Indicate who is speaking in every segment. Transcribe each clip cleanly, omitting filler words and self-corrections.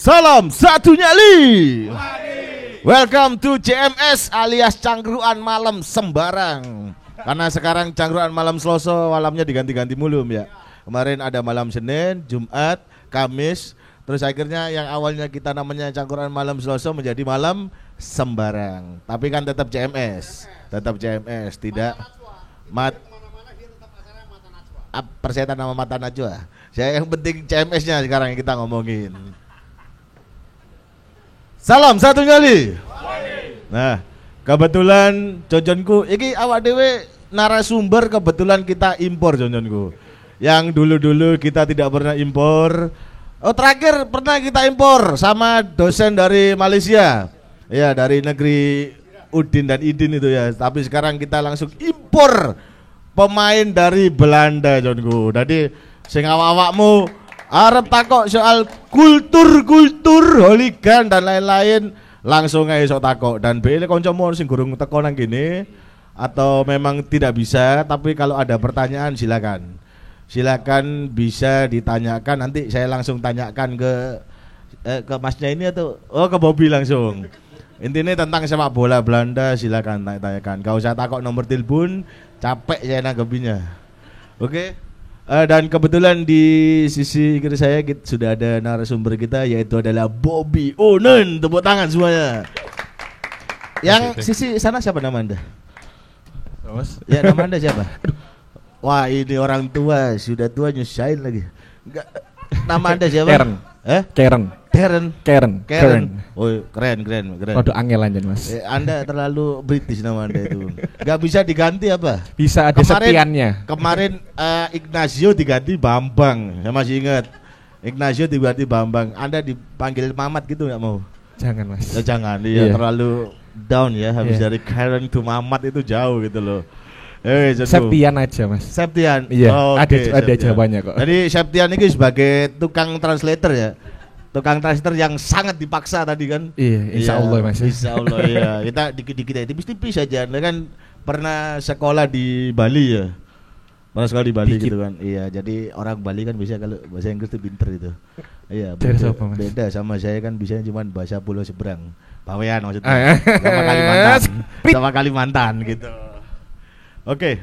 Speaker 1: Salam satu nyali. Welcome to CMS alias Cangkruan Malam Sembarang. Karena sekarang Cangkruan Malam Selasa malamnya diganti-ganti mulu ya. Kemarin ada malam Senin, Jumat, Kamis. Terus akhirnya yang awalnya kita namanya Cangkruan Malam Selasa menjadi Malam Sembarang. Tapi kan tetap CMS. Tetap CMS, tidak persetan nama Mata Najwa. Saya yang penting CMS-nya sekarang yang kita ngomongin. Salam satu kali. Nah, kebetulan Jonjonku iki awak dewe narasumber kebetulan kita impor Jonjonku. Yang dulu-dulu kita tidak pernah impor. Oh, terakhir pernah kita impor sama dosen dari Malaysia. Ya, dari negeri Udin dan Idin itu ya. Tapi sekarang kita langsung impor pemain dari Belanda Jonku. Jadi sing awak-awakmu arep takok soal kultur holigan dan lain-lain langsung aja sok takok. Dan bele koncomu sing gurung teko nang gini atau memang tidak bisa, tapi kalau ada pertanyaan silakan bisa ditanyakan, nanti saya langsung tanyakan ke masnya ini atau ke Bobby langsung. Intinya tentang sepak bola Belanda silakan tanyakan. Gak usah takok nomor telepon, capek saya nanggepinya. Oke. Dan kebetulan di sisi kiri saya sudah ada narasumber kita, yaitu adalah Bobby Onen. Tepuk tangan semuanya. Yang sisi sana siapa nama Anda? Ya, nama Anda siapa? Wah, ini orang tua, sudah tua nyusahin lagi. Enggak. Nama Anda siapa? Karen. Oh, keren.
Speaker 2: Waduh, angel aja Mas.
Speaker 1: Anda terlalu British nama Anda itu. Gak bisa diganti apa?
Speaker 2: Bisa ada sepiannya.
Speaker 1: Kemarin Ignacio diganti Bambang. Saya masih ingat. Ignacio diganti Bambang. Anda dipanggil Mamat gitu nggak mau?
Speaker 2: Jangan Mas.
Speaker 1: Ya, jangan. Iya, terlalu down ya. Habis dari Karen to Mamat itu jauh gitu loh.
Speaker 2: Septian aja Mas.
Speaker 1: Septian.
Speaker 2: Iya. Ada jawabannya kok.
Speaker 1: Jadi Septian ini sebagai tukang translator ya. Tukang translator yang sangat dipaksa tadi kan.
Speaker 2: Iya, insya Allah Mas.
Speaker 1: Insya Allah ya. Kita dikit-dikit aja, tipis-tipis saja. Anda kan pernah sekolah di Bali ya. Pernah sekolah di Bali gitu kan. Iya, jadi orang Bali kan bisa kalau bahasa Inggris itu pinter itu. Iya, beda sama saya kan bisa cuma bahasa Pulau Seberang. Bawean maksudnya. Sama Kalimantan gitu. Oke,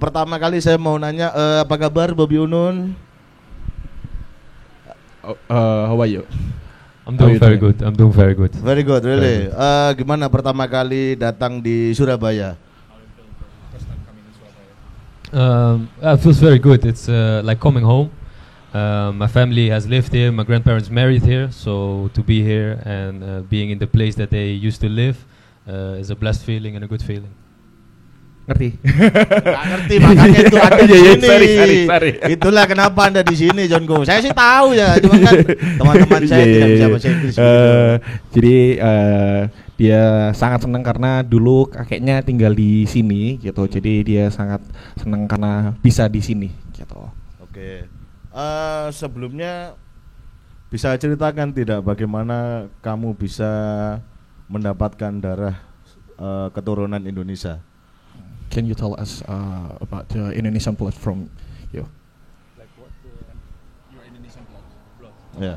Speaker 1: pertama kali saya mau nanya apa kabar Bobby Unun?
Speaker 2: How are you?
Speaker 3: I'm doing very good.
Speaker 1: Very good, really. Gimana pertama kali datang di Surabaya?
Speaker 3: It feels very good. It's like coming home. My family has lived here. My grandparents married here, so to be here and being in the place that they used to live is a blessed feeling and a good feeling.
Speaker 2: Ngerti?
Speaker 1: Nggak ngerti, makanya itu ada di sini. Sorry. Itulah kenapa Anda di sini, Jonko. Saya sih tahu ya, cuma kan teman-teman saya tidak bisa bahasa Inggris.
Speaker 2: Jadi dia sangat senang karena dulu kakeknya tinggal di sini gitu. Jadi dia sangat senang karena bisa di sini gitu.
Speaker 1: Oke. Sebelumnya bisa ceritakan tidak bagaimana kamu bisa mendapatkan darah keturunan Indonesia?
Speaker 2: Can you tell us about the Indonesian blood from you?
Speaker 3: Like what your Indonesian blood?
Speaker 1: Yeah,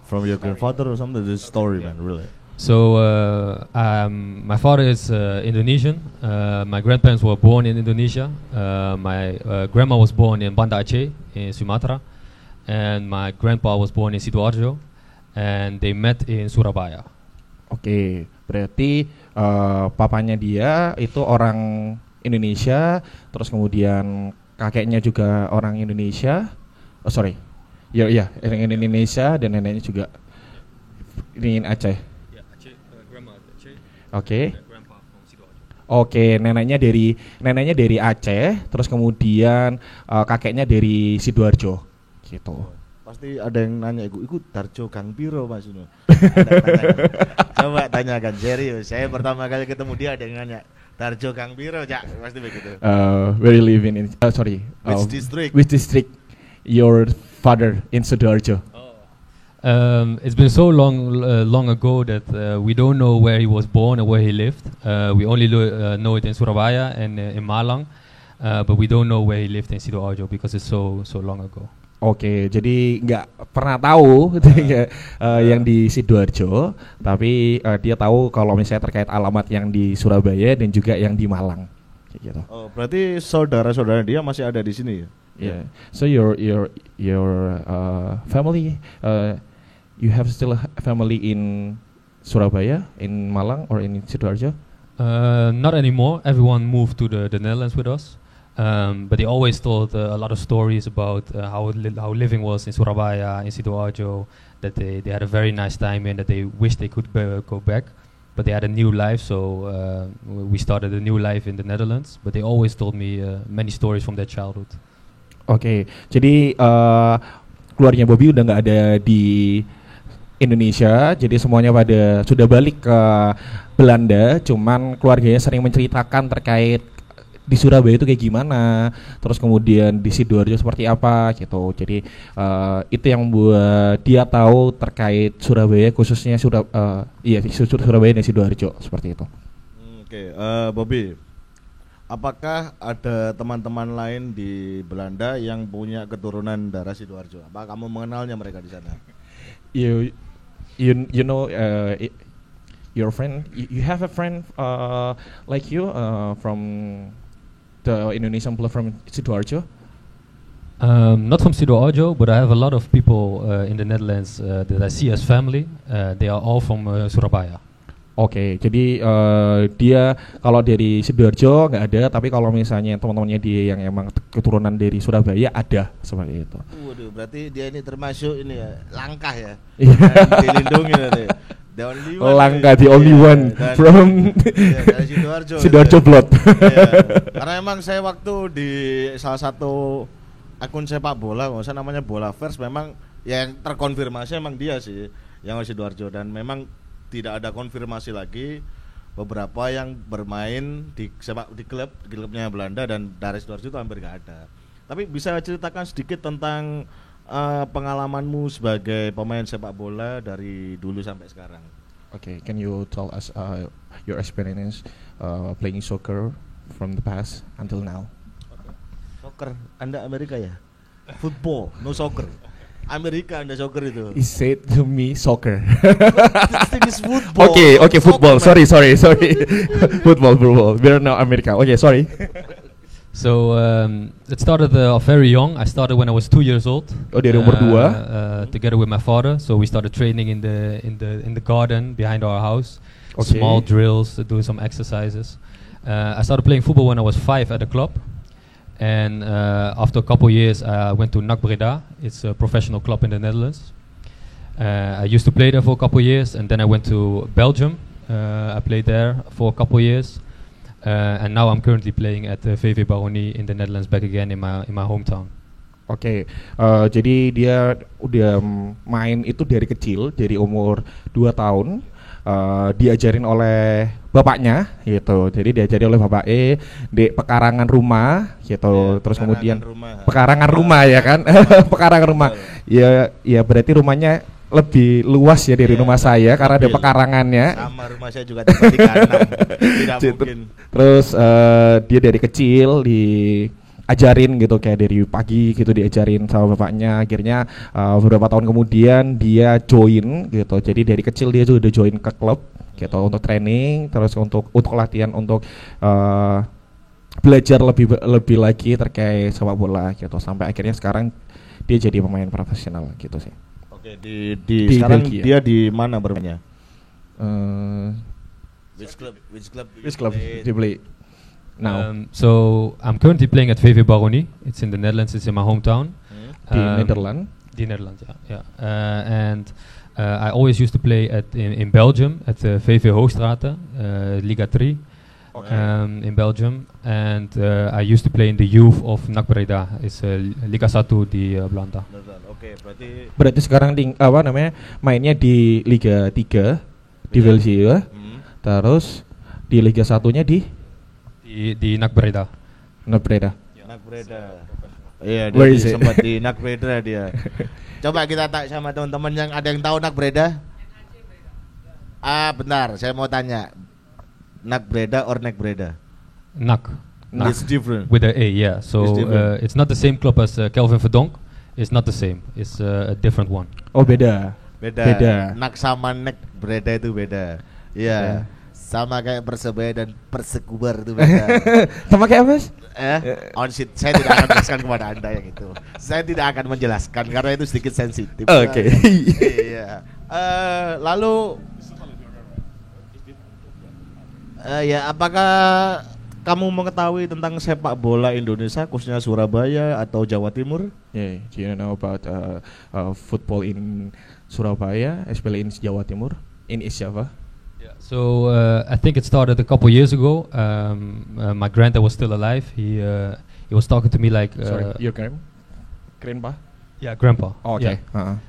Speaker 1: from your grandfather or something. This story, man, really.
Speaker 3: So my father is Indonesian. My grandparents were born in Indonesia. My grandma was born in Banda Aceh in Sumatra, and my grandpa was born in Sidoarjo, and they met in Surabaya.
Speaker 2: Oke, berarti papanya dia itu orang Indonesia, terus kemudian kakeknya juga orang Indonesia. Oh sorry, ya orang Indonesia dan neneknya juga ini Aceh.
Speaker 3: Yeah, Aceh, grandma Aceh.
Speaker 2: Oke. Oke, neneknya dari Aceh, terus kemudian kakeknya dari Sidoarjo, gitu.
Speaker 1: Pasti ada yang nanya, ikut Darjo Gang Piro Mas Uno. Coba tanyakan serius. Saya pertama kali ketemu dia ada yang nanya Darjo Gang Piro, Cak. Pasti begitu.
Speaker 2: Where you live in?
Speaker 1: Which district?
Speaker 2: Which district? Your father in Sidoarjo.
Speaker 3: It's been so long ago that we don't know where he was born or where he lived. We only know it in Surabaya and in Malang. but we don't know where he lived in Sidoarjo because it's so long ago.
Speaker 2: Oke, jadi nggak pernah tahu yang di Sidoarjo, tapi dia tahu kalau misalnya terkait alamat yang di Surabaya dan juga yang di Malang, kayak gitu.
Speaker 1: Oh, berarti saudara-saudara dia masih ada di sini ya?
Speaker 2: Yeah. So your family, you have still a family in Surabaya, in Malang, or in Sidoarjo?
Speaker 3: Not anymore. Everyone moved to the Netherlands with us. But they always told a lot of stories about how living was in Surabaya, in Sidoarjo, that they had a very nice time and that they wish they could go back. But they had a new life, so we started a new life in the Netherlands. But they always told me many stories from their childhood.
Speaker 2: Oke, jadi keluarga Bobby udah nggak ada di Indonesia, jadi semuanya pada sudah balik ke Belanda. Cuman keluarganya sering menceritakan terkait di Surabaya itu kayak gimana, terus kemudian di Sidoarjo seperti apa gitu. Jadi itu yang membuat dia tahu terkait Surabaya, khususnya Surabaya dan Sidoarjo seperti itu.
Speaker 1: Oke, Bobby, apakah ada teman-teman lain di Belanda yang punya keturunan darah Sidoarjo? Apa kamu mengenalnya mereka di sana?
Speaker 2: You know your friend, you have a friend like you from the Indonesian people from Sidoarjo?
Speaker 3: Not from Sidoarjo, but I have a lot of people in the Netherlands that I see as family. They are all from Surabaya.
Speaker 2: Oke, jadi dia kalau dari Sidoarjo nggak ada, tapi kalau misalnya teman-temannya dia yang emang keturunan dari Surabaya ada seperti itu.
Speaker 1: Waduh, berarti dia ini termasuk ini ya, langkah ya, dilindungi nanti.
Speaker 2: Langka, the only one from
Speaker 1: dari
Speaker 2: Sidoarjo blood.
Speaker 1: Karena emang saya waktu di salah satu akun sepak bola, nggak usah namanya Bola First, memang yang terkonfirmasi emang dia sih yang di Sidoarjo, dan memang tidak ada konfirmasi lagi beberapa yang bermain di klubnya Belanda dan dari Sidoarjo itu hampir nggak ada. Tapi bisa ceritakan sedikit tentang pengalamanmu sebagai pemain sepak bola dari dulu sampai sekarang.
Speaker 2: Okay, can you tell us your experience playing soccer from the past until now?
Speaker 1: Soccer, Anda Amerika ya? Football, no soccer. Amerika Anda soccer itu.
Speaker 2: He said to me soccer.
Speaker 1: This thing is football.
Speaker 2: Okay, football. Sorry. football. We're now America. Okay, sorry.
Speaker 3: So it started very young. I started when I was 2 years old.
Speaker 2: Oh, dari umur 2.
Speaker 3: Together with my father. So we started training in the garden behind our house.
Speaker 2: Okay.
Speaker 3: Small drills, doing some exercises. I started playing football when I was 5 at a club. And after a couple years, I went to NAC Breda. It's a professional club in the Netherlands. I used to play there for a couple years, and then I went to Belgium. I played there for a couple years. And now I'm currently playing at VV Baronie in the Netherlands, back again in my hometown.
Speaker 2: Oke, jadi dia udah main itu dari kecil, dari umur 2 tahun. Diajarin oleh bapaknya gitu. Jadi diajarin oleh bapaknya di pekarangan rumah gitu. Terus kemudian pekarangan rumah ya kan? Pekarangan rumah. Ya berarti rumahnya lebih luas ya dari rumah saya karena ada pekarangannya.
Speaker 1: Sama rumah saya juga tempat di kanan. Tidak mungkin.
Speaker 2: Terus dia dari kecil diajarin gitu, kayak dari pagi gitu diajarin sama bapaknya. Akhirnya beberapa tahun kemudian dia join gitu. Jadi dari kecil dia juga udah join ke klub gitu untuk training, terus untuk latihan, untuk belajar lebih lagi terkait sepak bola gitu, sampai akhirnya sekarang dia jadi pemain profesional gitu sih.
Speaker 1: Oke, di sekarang Belgia. Dia di mana bermainnya? Which club
Speaker 2: dia play now?
Speaker 3: So I'm currently playing at VV Baronie. It's in the Netherlands. It's in my hometown.
Speaker 2: Di Netherlands.
Speaker 3: Yeah. And I always used to play in Belgium at the VV Hoogstraten, Liga 3. In Belgium, and I used to play in the youth of NAC Breda. It's Liga 1 di Belanda.
Speaker 1: Oke,
Speaker 2: berarti sekarang mainnya di Liga 3 di Belgia. Terus di Liga 1-nya di
Speaker 3: NAC Breda.
Speaker 2: NAC Breda.
Speaker 1: Iya, dia sempat di NAC Breda dia. Coba kita tanya sama teman-teman yang ada yang tahu NAC Breda. Bentar, saya mau tanya. NAC Breda or NAC Breda?
Speaker 3: NAC. Nah,
Speaker 1: It's different.
Speaker 3: with the A, yeah. So
Speaker 1: It's different.
Speaker 3: it's not the same club as Kelvin Verdonk. It's not the same. It's a different one.
Speaker 2: Oh beda.
Speaker 1: Beda. Nak sama nek beda itu beda. Iya. Sama kayak Persebaya dan Persekubar itu beda.
Speaker 2: Sama kayak apa? Mas?
Speaker 1: On sheet saya tidak akan menjelaskan kepada Anda yang itu. Saya tidak akan menjelaskan karena itu sedikit sensitif.
Speaker 2: Oke.
Speaker 1: Iya. Lalu ya apakah kamu mengetahui tentang sepak bola Indonesia khususnya Surabaya atau Jawa Timur?
Speaker 2: Yeah, do you know about football in Surabaya, especially in Jawa Timur, in East Java?
Speaker 3: Yeah. So I think it started a couple years ago. My granddad was still alive. He was talking to me like.
Speaker 2: Sorry, your grandpa?
Speaker 3: Yeah, grandpa.
Speaker 2: Oh, okay.
Speaker 3: Yeah.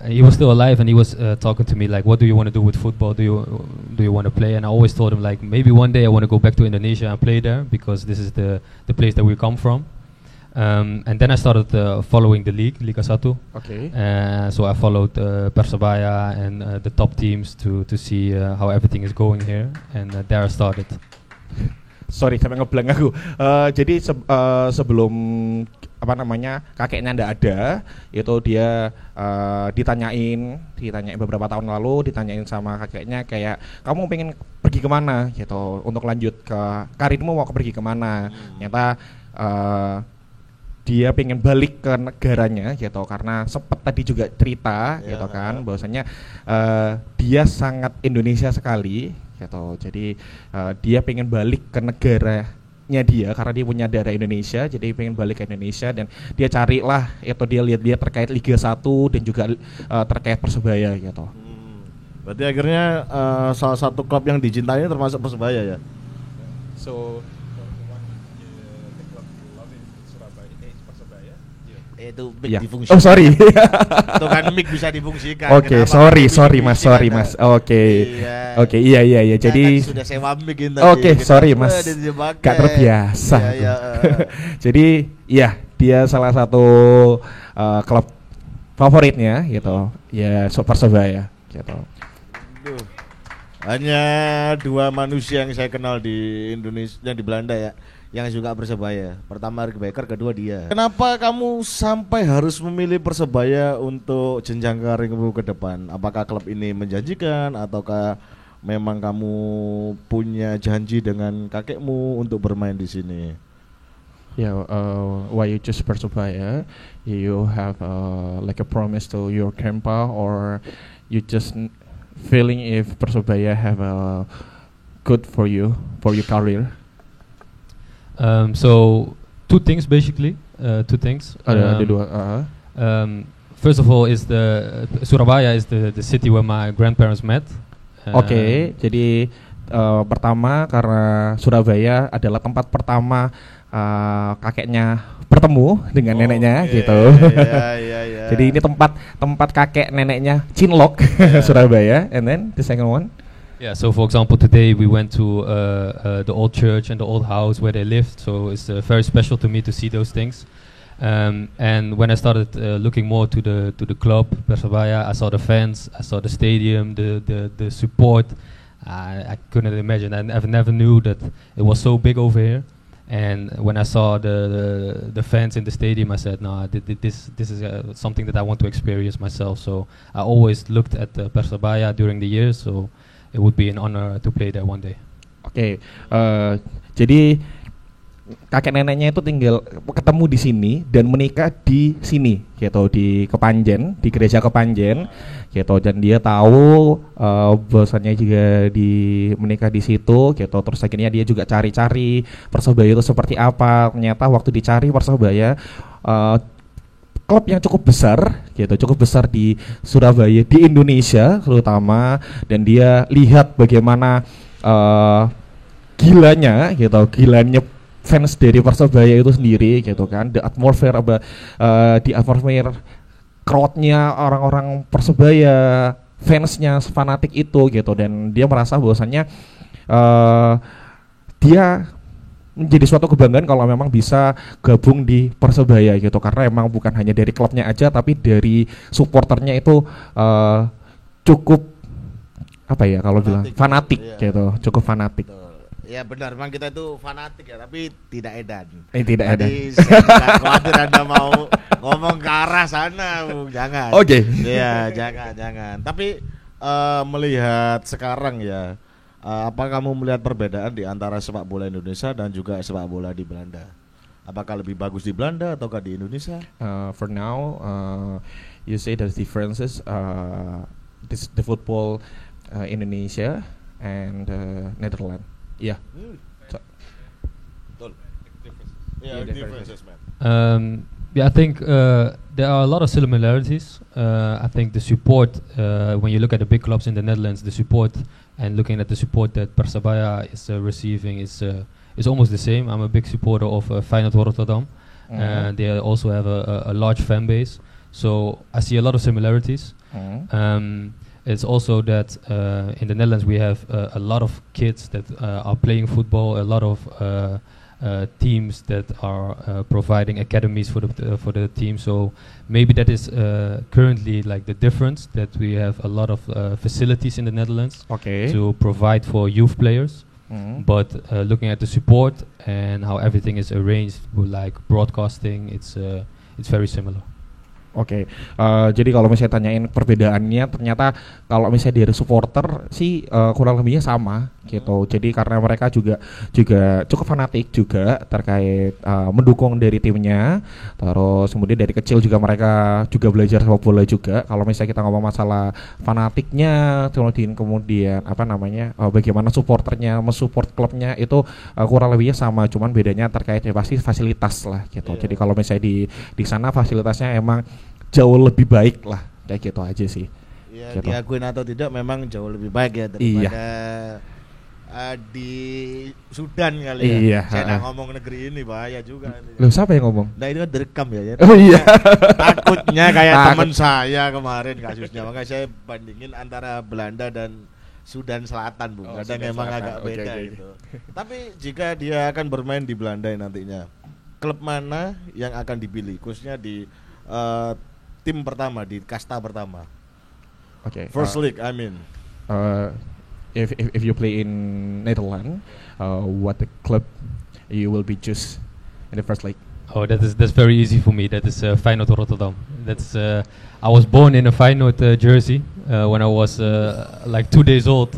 Speaker 3: He was still alive, and he was talking to me like, "What do you want to do with football? Do you want to play?" And I always told him like, maybe one day I want to go back to Indonesia and play there because this is the place that we come from. And then I started following the league, Liga 1.
Speaker 2: Okay.
Speaker 3: So I followed Persebaya and the top teams to see how everything is going here, and there I started.
Speaker 2: Sorry, sampai ngeblank aku. Jadi sebelum kakeknya ndak ada, itu dia ditanyain beberapa tahun lalu, ditanyain sama kakeknya kayak kamu pengen pergi kemana gitu untuk lanjut ke karirmu, mau pergi kemana? Ternyata dia pengen balik ke negaranya gitu karena sempet tadi juga cerita gitu kan bahwasanya dia sangat Indonesia sekali gitu. Jadi dia pengen balik ke negaranya dia karena dia punya darah Indonesia, jadi pengen balik ke Indonesia dan dia carilah itu dia lihat terkait Liga 1 dan juga terkait Persebaya gitu.
Speaker 1: Berarti akhirnya salah satu klub yang dicintai termasuk Persebaya ya.
Speaker 2: So
Speaker 1: itu mic
Speaker 2: Oh
Speaker 1: difungsikan.
Speaker 2: sorry.
Speaker 1: Itu kan mic bisa difungsikan.
Speaker 2: Oke, sorry mas. Oke. Iya. Jadi
Speaker 1: sudah sewa mic tadi.
Speaker 2: Oke, sorry mas. Gak terbiasa. Jadi iya, dia salah satu klub favoritnya gitu. Ya, Persebaya gitu.
Speaker 1: Hanya dua manusia yang saya kenal di Indonesia, yang di Belanda ya, yang juga Persebaya. Pertama Rick Baker, kedua dia. Kenapa kamu sampai harus memilih Persebaya untuk jenjang karirmu ke depan? Apakah klub ini menjanjikan ataukah memang kamu punya janji dengan kakekmu untuk bermain di sini?
Speaker 2: Yeah, why you choose Persebaya? You have like a promise to your grandpa, or you just feeling if Persebaya have a good for your career?
Speaker 3: So two things basically. Two things.
Speaker 2: Ada dua.
Speaker 3: First of all, is the Surabaya is the city where my grandparents met.
Speaker 2: Oke, jadi pertama karena Surabaya adalah tempat pertama kakeknya bertemu dengan neneknya gitu.
Speaker 1: Iya.
Speaker 2: Jadi ini tempat kakek neneknya cinlok Surabaya. And then the second one.
Speaker 3: Yeah, so for example, today we went to the old church and the old house where they lived. So it's very special to me to see those things. And when I started looking more to the club Persebaya, I saw the fans, I saw the stadium, the support. I couldn't imagine. I never knew that it was so big over here. And when I saw the fans in the stadium, I said, "No, this is something that I want to experience myself." So I always looked at Persebaya during the years. So it would be an honor to play there one day.
Speaker 2: Oke, jadi kakek neneknya itu tinggal ketemu di sini dan menikah di sini, gitu, di Kepanjen, di gereja Kepanjen, gitu. Dan dia tahu bahwasannya juga menikah di situ, gitu. Terus akhirnya dia juga cari-cari Persebaya itu seperti apa. Ternyata waktu dicari Persebaya, klub yang cukup besar, gitu, cukup besar di Surabaya, di Indonesia terutama, dan dia lihat bagaimana gilanya fans dari Persebaya itu sendiri, gitu kan, the atmosphere crowdnya orang-orang Persebaya, fansnya fanatik itu, gitu, dan dia merasa bahwasannya dia menjadi suatu kebanggaan kalau memang bisa gabung di Persebaya, gitu, karena emang bukan hanya dari klubnya aja tapi dari supporternya itu cukup apa ya kalau bilang fanatik,
Speaker 1: iya.
Speaker 2: Gitu, cukup fanatik.
Speaker 1: Ya benar, memang kita itu fanatik ya, tapi tidak edan.
Speaker 2: Tidak ada.
Speaker 1: Jadi saya tidak khawatir Anda mau ngomong ke arah sana, Bung. Jangan.
Speaker 2: Oke.
Speaker 1: Iya, jangan. Tapi melihat sekarang ya, apa kamu melihat perbedaan di antara sepak bola Indonesia dan juga sepak bola di Belanda? Apakah lebih bagus di Belanda ataukah di Indonesia?
Speaker 2: For now, you say there's differences. The football Indonesia and Netherlands. Yeah.
Speaker 1: Betul. Yeah, differences, man.
Speaker 3: Yeah, I think there are a lot of similarities. I think the support, when you look at the big clubs in the Netherlands, the support and looking at the support that Persebaya is receiving is almost the same. I'm a big supporter of Feyenoord Rotterdam, and they also have a large fan base. So I see a lot of similarities. It's also that in the Netherlands we have a lot of kids that are playing football, a lot of teams that are providing academies for the team. So maybe that is currently like the difference, that we have a lot of facilities in the Netherlands to provide for youth players. But looking at the support and how everything is arranged, like broadcasting, it's very similar.
Speaker 2: Oke, jadi kalau misalnya tanyain perbedaannya, ternyata kalau misalnya dari supporter sih kurang lebihnya sama gitu. Jadi karena mereka juga cukup fanatik juga terkait mendukung dari timnya. Terus kemudian dari kecil juga mereka juga belajar sepak bola juga. Kalau misalnya kita ngomong masalah fanatiknya, kemudian apa namanya, bagaimana supporternya mensupport klubnya, itu kurang lebihnya sama. Cuman bedanya terkait ya pasti fasilitas lah gitu. Jadi kalau misalnya di sana fasilitasnya emang jauh lebih baik lah, kayak gitu aja sih.
Speaker 1: Ya,
Speaker 2: gitu.
Speaker 1: Diakuin atau tidak memang jauh lebih baik ya daripada di Sudan kali ya.
Speaker 2: Iya.
Speaker 1: Saya nak ngomong negeri ini bahaya juga.
Speaker 2: Loh, siapa yang ngomong?
Speaker 1: Nah itu kan direkam ya.
Speaker 2: Oh iya.
Speaker 1: Takutnya kayak teman saya kemarin kasusnya, makanya saya bandingin antara Belanda dan Sudan Selatan, Bung. Kadang memang agak beda gitu. Tapi jika dia akan bermain di Belanda nantinya, klub mana yang akan dipilih, khususnya di tim pertama, di kasta pertama? First league, I mean.
Speaker 2: If you play in Netherlands, what the club you will be choose in the first league?
Speaker 3: Oh, that's very easy for me. That is Feyenoord Rotterdam. That's I was born in a Feyenoord jersey when I was like 2 days old.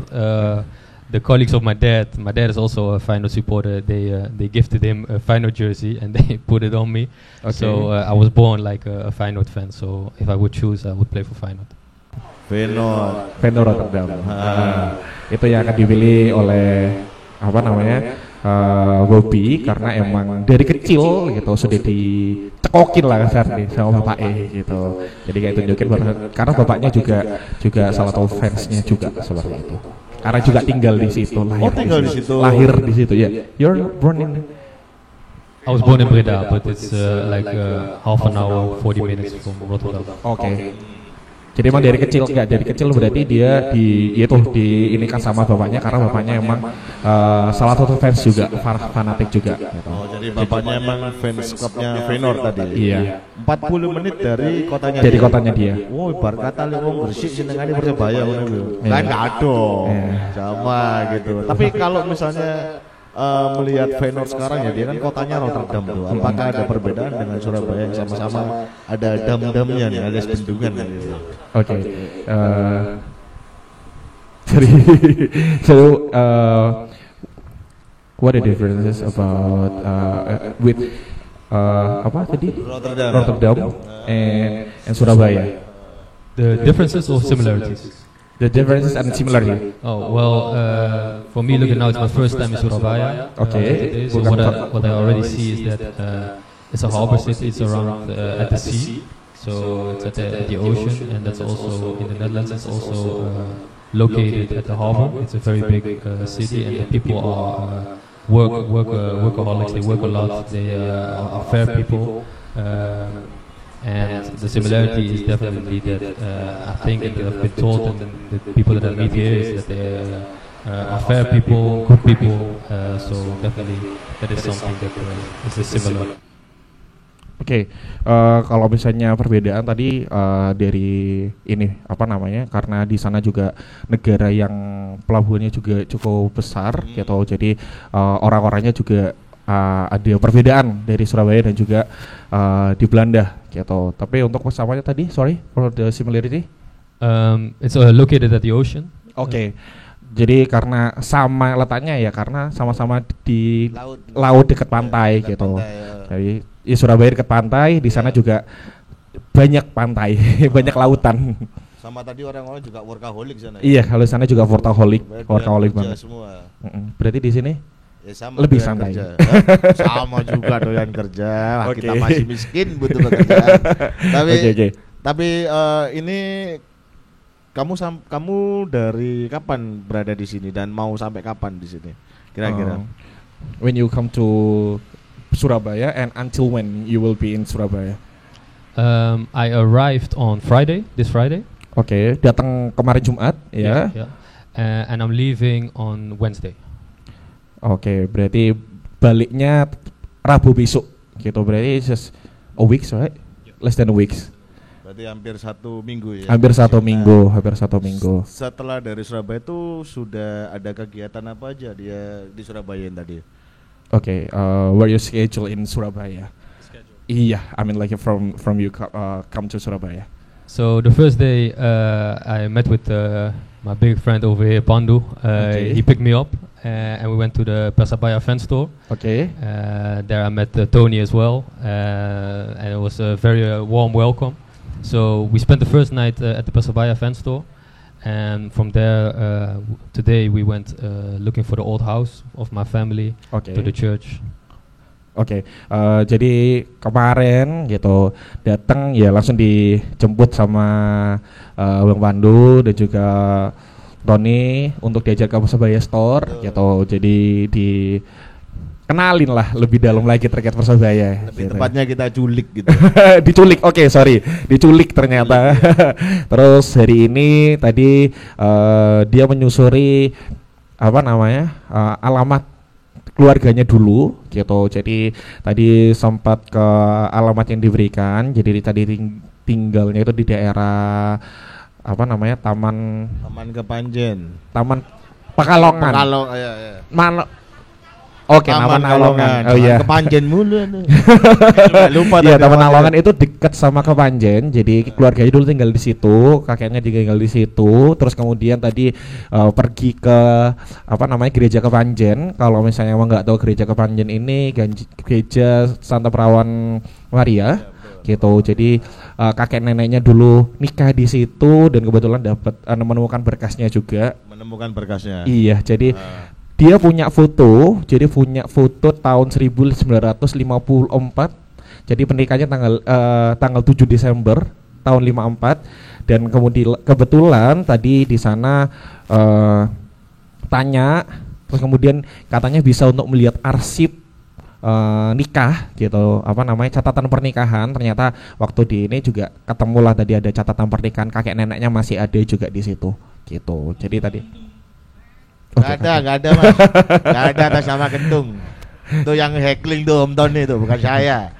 Speaker 3: The colleagues of my dad is also a Feyenoord supporter. They gifted him a Feyenoord jersey and they put it on me. So I was born like a Feyenoord fan. So if I would choose, I would play for Feyenoord.
Speaker 2: Feyenoord Rotterdam. Itu yang akan dipilih oleh apa namanya, Bobby, karena emang dari kecil gitu sudah dicekokin lah kasarnya sama bapaknya gitu. Jadi kayak tunjukin karena bapaknya juga salah satu fansnya juga seperti itu. Karena juga tinggal di situ, lahir di situ ya. You're born in?
Speaker 3: I was born in Breda, but it's like half an hour, 40 minutes from Rotterdam.
Speaker 2: Oke. Jadi emang dari kecil berarti dia diinikan sama bapaknya, karena bapaknya emang salah satu fans juga, fanatik juga. Gitu.
Speaker 1: Oh, jadi bapaknya emang fans klubnya Feyenoord tadi.
Speaker 2: Iya.
Speaker 1: 40 menit dari kotanya.
Speaker 2: Dari kotanya dia.
Speaker 1: Oh, bar kata lek wong Gresik senengane Persebaya ngono lho. Kan gak ado. Sama gitu. Tapi kalau misalnya melihat Feyenoord sekarang ya, dia kan kotanya Rotterdam tuh. Apakah ada perbedaan dengan Surabaya yang sama-sama ada dam-damnya nih, ada bendungan gitu.
Speaker 2: Oke. What are the differences about with apa tadi? Rotterdam and Surabaya.
Speaker 3: The differences or similarities?
Speaker 2: The differences and similarity.
Speaker 3: Oh well, for me looking now, it's my first time in Surabaya.
Speaker 2: Okay.
Speaker 3: So what I already see is that it's a harbor city. It's around at the sea, so it's at the ocean, and that's also in the Netherlands. It's also located at the harbor. It's a very big city, and the people are workaholics. They work a lot. They are fair people. And the similarity is definitely that I think that I've been told, and the people that I meet here, is that they are fair people, good people. So definitely that is something that is similar.
Speaker 2: Oke, kalau misalnya perbedaan tadi dari ini apa namanya, karena di sana juga negara yang pelabuhannya juga cukup besar gitu, jadi orang-orangnya juga ada perbedaan dari Surabaya dan juga di Belanda gitu. Tapi untuk pesawatnya tadi, sorry for the similarity.
Speaker 3: It's located at the ocean.
Speaker 2: Oke. Jadi karena sama letaknya ya, karena sama-sama di
Speaker 1: Laut.
Speaker 2: laut dekat pantai
Speaker 1: Dekat
Speaker 2: gitu.
Speaker 1: pantai, ya.
Speaker 2: Jadi ya Surabaya dekat pantai, di sana juga banyak pantai, banyak lautan.
Speaker 1: Sama tadi orang-orang juga workaholic sana.
Speaker 2: Iya, kalau di sana juga workaholic
Speaker 1: Kerja
Speaker 2: banget.
Speaker 1: semua.
Speaker 2: Berarti di sini
Speaker 1: Ya sama
Speaker 2: lebih
Speaker 1: doyan
Speaker 2: santai.
Speaker 1: kerja. Hah? Sama juga doyan kerja. Wah,
Speaker 2: Oke.
Speaker 1: kita masih miskin butuh pekerjaan.
Speaker 2: Oke.
Speaker 1: Tapi ini kamu dari kapan berada di sini dan mau sampai kapan di sini? Kira-kira.
Speaker 2: When you come to Surabaya and until when you will be in Surabaya?
Speaker 3: I arrived on this Friday.
Speaker 2: Oke, datang kemarin Jumat ya.
Speaker 3: Yeah. And I'm leaving on Wednesday.
Speaker 2: Oke, berarti baliknya Rabu besok gitu. Berarti just a week, right? Less than a week.
Speaker 1: Berarti hampir 1 minggu ya.
Speaker 2: Hampir satu minggu.
Speaker 1: Setelah dari Surabaya itu sudah ada kegiatan apa aja dia di Surabaya tadi?
Speaker 2: Oke, where you schedule in Surabaya? Iya, I mean like from you come to Surabaya.
Speaker 3: So the first day I met with my big friend over here, Pandu.
Speaker 2: Okay.
Speaker 3: He picked me up and we went to the Persebaya fan store.
Speaker 2: Oke.
Speaker 3: There I met Tony as well, and it was a very warm welcome. So we spent the first night at the Persebaya fan store, and from there today we went looking for the old house of my family, to the church.
Speaker 2: Oke, jadi kemarin gitu datang ya langsung dijemput sama Bang Pandu dan juga Tony untuk diajak ke Persebaya Store gitu. Jadi dikenalin lah lebih dalam lagi terkait Persebaya.
Speaker 1: Lebih
Speaker 2: gitu.
Speaker 1: tepatnya kita culik gitu.
Speaker 2: Diculik, diculik ternyata. Terus hari ini tadi dia menyusuri apa namanya alamat keluarganya dulu gitu. Jadi tadi sempat ke alamat yang diberikan. Jadi tadi tinggalnya itu di daerah apa namanya Taman
Speaker 1: Kepanjen.
Speaker 2: Taman Pekalongan.
Speaker 1: Ya.
Speaker 2: Oke, Taman Alongan. Oh iya.
Speaker 1: Kepanjen mulu. Lupa
Speaker 2: Iya,
Speaker 1: tadi
Speaker 2: Taman
Speaker 1: namanya.
Speaker 2: Alongan itu dekat sama Kepanjen. Jadi keluarganya dulu tinggal di situ, kakeknya tinggal di situ. Terus kemudian tadi pergi ke apa namanya gereja Kepanjen. Kalau misalnya emang nggak tahu gereja Kepanjen ini, gereja Santa Perawan Maria. Gitu. Jadi kakek neneknya dulu nikah di situ dan kebetulan dapat menemukan berkasnya juga.
Speaker 1: Menemukan berkasnya.
Speaker 2: Iya, jadi dia punya foto, tahun 1954. Jadi pernikahannya tanggal 7 Desember tahun 54 dan kemudian kebetulan tadi di sana tanya terus kemudian katanya bisa untuk melihat arsip nikah gitu, apa namanya catatan pernikahan. Ternyata waktu di ini juga ketemulah tadi ada catatan pernikahan kakek neneknya masih ada juga di situ gitu. Jadi tadi
Speaker 1: Gak ada mas. Gak ada atas nama kentung. Itu yang heckling tuh Om Tony itu, bukan saya.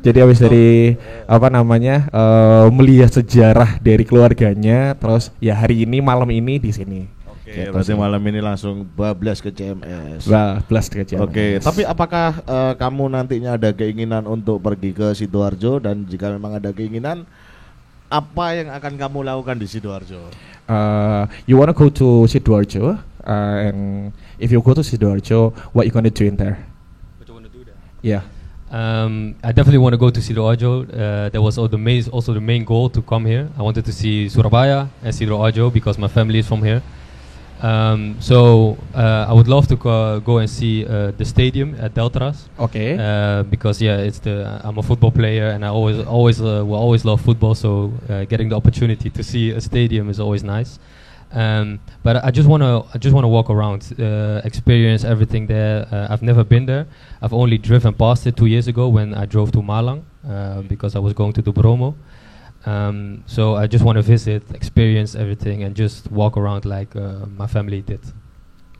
Speaker 2: Jadi habis dari apa namanya melihat sejarah dari keluarganya, terus ya hari ini malam ini di sini.
Speaker 1: Oke,
Speaker 2: Gitu
Speaker 1: berarti
Speaker 2: sih.
Speaker 1: malam ini langsung bablas ke CMS.
Speaker 2: Blast ke CMS.
Speaker 1: Oke, tapi apakah kamu nantinya ada keinginan untuk pergi ke Sidoarjo, dan jika memang ada keinginan, apa yang akan kamu lakukan di Sidoarjo?
Speaker 2: You wanna go to Sidoarjo, and if you go to Sidoarjo, what you gonna do in there?
Speaker 3: What you want to do there?
Speaker 2: Yeah.
Speaker 3: I definitely want to go to Sidoarjo. That was also the main goal to come here. I wanted to see Surabaya and Sidoarjo because my family is from here. So I would love to go and see the stadium at Deltras.
Speaker 2: Okay.
Speaker 3: Because I'm a football player and I will always love football. So getting the opportunity to see a stadium is always nice. But I just wanna walk around, experience everything there. I've never been there. I've only driven past it 2 years ago when I drove to Malang because I was going to Bromo. So I just want to visit, experience everything, and just walk around like my family did.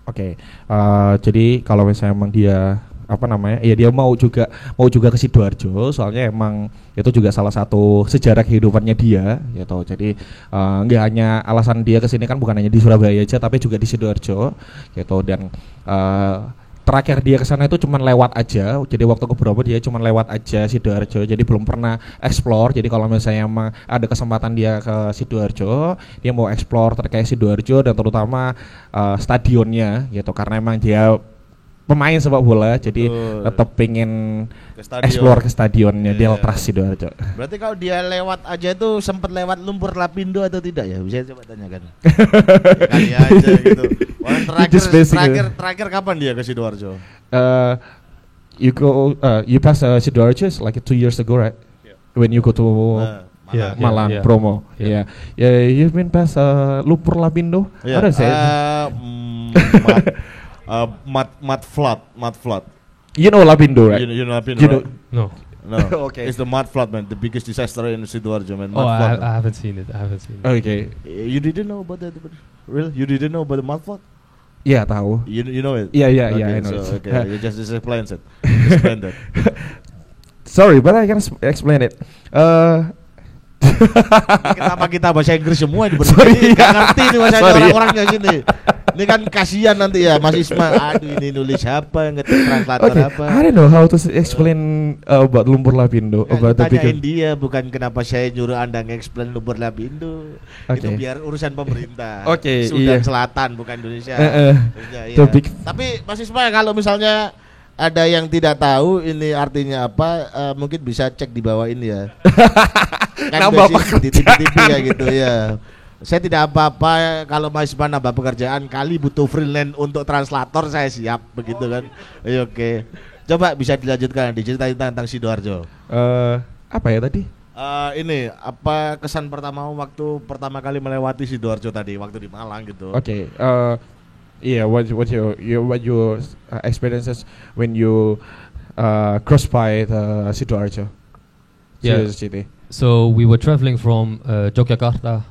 Speaker 2: Oke. Jadi kalau misalnya emang dia apa namanya? Ya dia mau juga ke Sidoarjo, soalnya emang itu juga salah satu sejarah kehidupannya dia gitu. Jadi nggak hanya alasan dia kesini kan bukan hanya di Surabaya aja tapi juga di Sidoarjo gitu. Dan terakhir dia ke sana itu cuma lewat aja. Jadi waktu ke Bromo dia cuma lewat aja Sidoarjo. Jadi belum pernah explore. Jadi kalau misalnya emang ada kesempatan dia ke Sidoarjo, dia mau explore terkait Sidoarjo dan terutama stadionnya gitu. Karena emang dia pemain sepak bola, jadi tetap pengen explore ke stadionnya Deltras Sidoarjo.
Speaker 1: Berarti kalau dia lewat aja itu sempat lewat Lumpur Lapindo atau tidak ya? Bisa coba tanyakan. Ya, kali aja gitu. Orang terakhir kapan dia ke Sidoarjo?
Speaker 2: You pass Sidoarjo like 2 years ago, right? Yeah. When you go to Malang, Bromo. Yeah. You've been past Lumpur Lapindo.
Speaker 1: Yeah.
Speaker 2: How does it?
Speaker 1: Mud flood.
Speaker 2: You know Lapindo, right?
Speaker 1: You know Lapindo, right?
Speaker 3: No.
Speaker 1: Okay. It's the mud flood, man. The biggest disaster in Sidoarjo, man.
Speaker 3: I haven't seen it.
Speaker 2: Okay.
Speaker 1: You didn't know about that? Really? You didn't know about the mud flood?
Speaker 2: Yeah, tahu.
Speaker 1: You know it?
Speaker 2: Yeah,
Speaker 1: okay,
Speaker 2: I know
Speaker 1: so,
Speaker 2: it.
Speaker 1: Okay, you just explain it. Explain that.
Speaker 2: Sorry, but I can explain it.
Speaker 1: Kenapa kita bahasa Inggris semua ini berarti nggak ngerti nih bahasa orang-orangnya gini. Ini kan kasihan nanti ya Mas Isma. Aduh ini nulis apa, ngetik translator apa.
Speaker 2: I don't know how to explain about Lumpur Lapindo.
Speaker 1: Tanyain dia, bukan kenapa saya nyuruh Anda nge-explain Lumpur Lapindo. Itu biar urusan pemerintah. Sudan Selatan bukan Indonesia. Iya. Tapi Mas Isma kalau misalnya ada yang tidak tahu ini artinya apa, mungkin bisa cek di bawah ini ya. Kan di TV kayak gitu ya. Saya tidak apa-apa kalau Mas Isma nambah pekerjaan, kali butuh freelance untuk translator saya siap begitu kan. Oke. Coba bisa dilanjutkan diceritain tentang Sidoarjo.
Speaker 2: Apa ya tadi?
Speaker 1: Ini apa kesan pertama waktu pertama kali melewati Sidoarjo tadi waktu di Malang gitu.
Speaker 2: Oke. What your experiences when you cross by the Sidoarjo city?
Speaker 3: So we were traveling from Yogyakarta.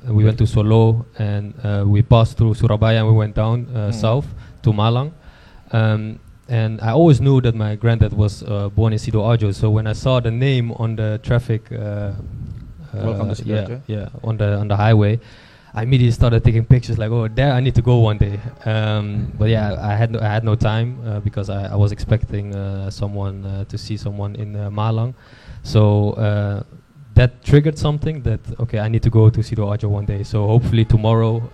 Speaker 3: We went to Solo and we passed through Surabaya and we went down south to Malang. And I always knew that my granddad was born in Sidoarjo. So when I saw the name on the traffic,
Speaker 2: Welcome to Sidoarjo.
Speaker 3: on the highway, I immediately started taking pictures. Like, oh, there I need to go one day. But yeah, I had no time because I was expecting to see someone in Malang. So that triggered something that I need to go to Sidoarjo one day. So hopefully tomorrow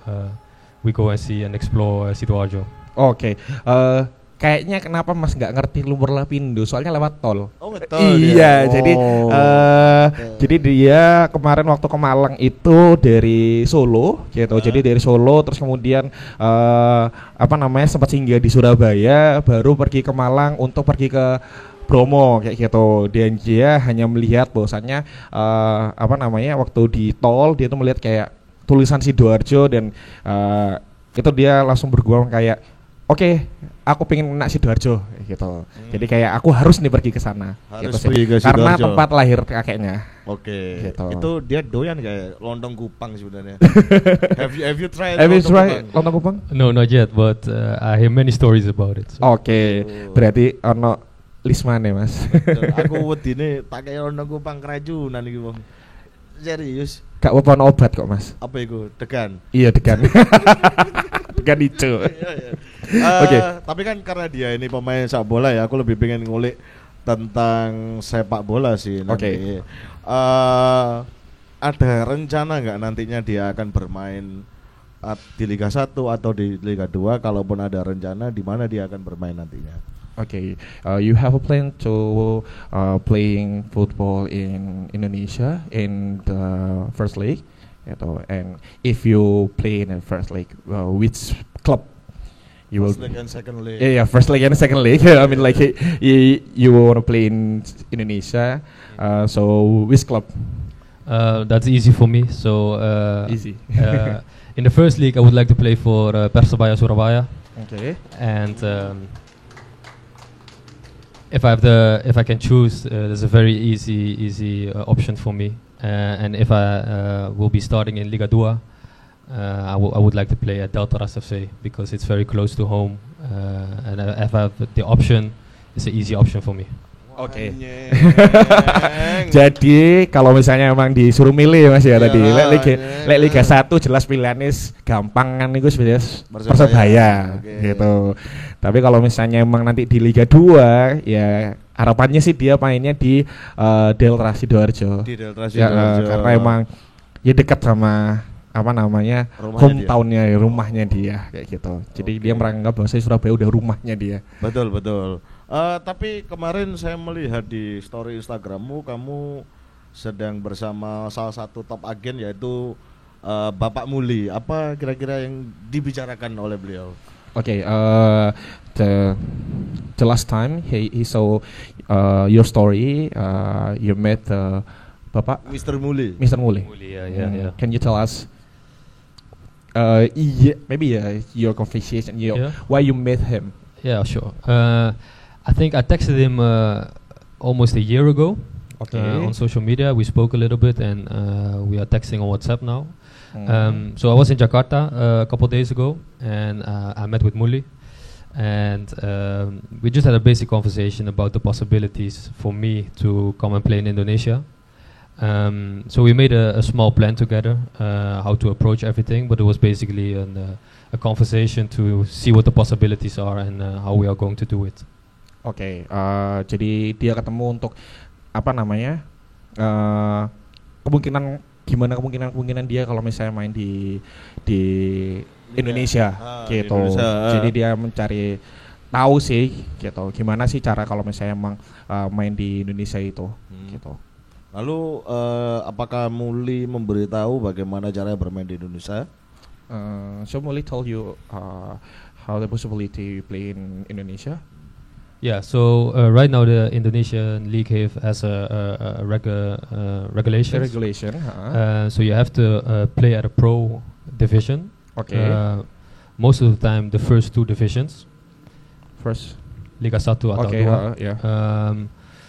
Speaker 3: we go and see and explore Sidoarjo.
Speaker 2: Oke. Kayaknya kenapa Mas nggak ngerti Lumpur Lapindo? Soalnya lewat tol.
Speaker 1: Oh betul.
Speaker 2: Iya, jadi dia kemarin waktu ke Malang itu dari Solo, gitu. Jadi dari Solo terus kemudian sempat singgah di Surabaya, baru pergi ke Malang untuk pergi ke Bromo kayak gitu. Dan dia hanya melihat bahwasannya waktu di tol dia tuh melihat kayak tulisan Sidoarjo dan itu dia langsung bergumam kayak oke, aku pengen nak Sidoarjo gitu. Jadi kayak aku harus nih pergi ke sana.
Speaker 1: Harus
Speaker 2: gitu
Speaker 1: pergi ke Sidoarjo.
Speaker 2: Karena tempat lahir kakeknya.
Speaker 1: Oke.
Speaker 2: Gitu.
Speaker 1: Itu dia doyan kayak lontong Kupang sebenarnya. Have you tried
Speaker 2: lontong Kupang?
Speaker 3: No, not yet, but I hear many stories about it. So.
Speaker 2: Oke. Berarti ono lismane, Mas.
Speaker 1: Aku wedine tak kayak lontong Kupang keracunan iki, Bang. Serius.
Speaker 2: Gak apa obat kok, Mas.
Speaker 1: Apa itu? Degan.
Speaker 2: Iya, degan. Degan itu.
Speaker 1: Oke. Tapi kan karena dia ini pemain sepak bola ya, aku lebih pengen ngulik tentang sepak bola sih nanti. Ada rencana nggak nantinya dia akan bermain di Liga 1 atau di Liga 2? Kalaupun ada rencana, di mana dia akan bermain nantinya?
Speaker 2: Okay, you have a plan to playing football in Indonesia in the first league, and if you play in the first league, which club you
Speaker 1: first
Speaker 2: will?
Speaker 1: League and second league.
Speaker 2: Yeah, first league and second league. I mean, like you want to play in Indonesia, so which club?
Speaker 3: That's easy for me. So
Speaker 2: easy.
Speaker 3: In the first league, I would like to play for Persebaya Surabaya.
Speaker 2: Okay.
Speaker 3: And if I can choose, there's a very easy option for me. And if I will be starting in Liga 2, I would like to play at Delta FC because it's very close to home, and if I have the option, it's an easy option for me.
Speaker 2: Oke. Jadi kalau misalnya emang disuruh milih ya Mas ya tadi, lek Liga 1 jelas pilihannya gampang kan itu sebenarnya Persebaya gitu. Tapi kalau misalnya emang nanti di Liga 2 ya harapannya sih dia mainnya di Delta Sidoarjo. Di Delta Sidoarjo. Ya, karena emang ya dekat sama apa namanya hometownnya, rumahnya dia kayak gitu. Jadi dia menganggap bahwa Surabaya udah rumahnya dia.
Speaker 1: Betul. Tapi kemarin saya melihat di story Instagrammu, kamu sedang bersama salah satu top agen yaitu Bapak Muli. Apa kira-kira yang dibicarakan oleh beliau?
Speaker 2: Okay, the last time he saw your story, you met Bapak
Speaker 1: Mr. Muli.
Speaker 3: Yeah.
Speaker 2: Can you tell us? Maybe your conversation, why you met him?
Speaker 3: Yeah, sure. I think I texted him almost a year ago.
Speaker 2: Okay.
Speaker 3: On social media, we spoke a little bit, and we are texting on WhatsApp now. So I was in Jakarta a couple days ago, and I met with Muli, and we just had a basic conversation about the possibilities for me to come and play in Indonesia. So we made a small plan together, how to approach everything, but it was basically a conversation to see what the possibilities are and how we are going to do it.
Speaker 2: Oke, jadi dia ketemu untuk apa namanya kemungkinan dia kalau misalnya main di Indonesia gitu. Di Indonesia. Jadi dia mencari tahu sih gitu gimana sih cara kalau misalnya emang main di Indonesia itu gitu.
Speaker 1: Lalu apakah Muli memberitahu bagaimana caranya bermain di Indonesia?
Speaker 2: So Muli told you how the possibility play in Indonesia?
Speaker 3: Yeah, so right now the Indonesian League has a regulation. So you have to play at a pro division.
Speaker 2: Okay.
Speaker 3: Most of the time, the first two divisions.
Speaker 2: First.
Speaker 3: Liga 1 atau 2.
Speaker 2: Yeah.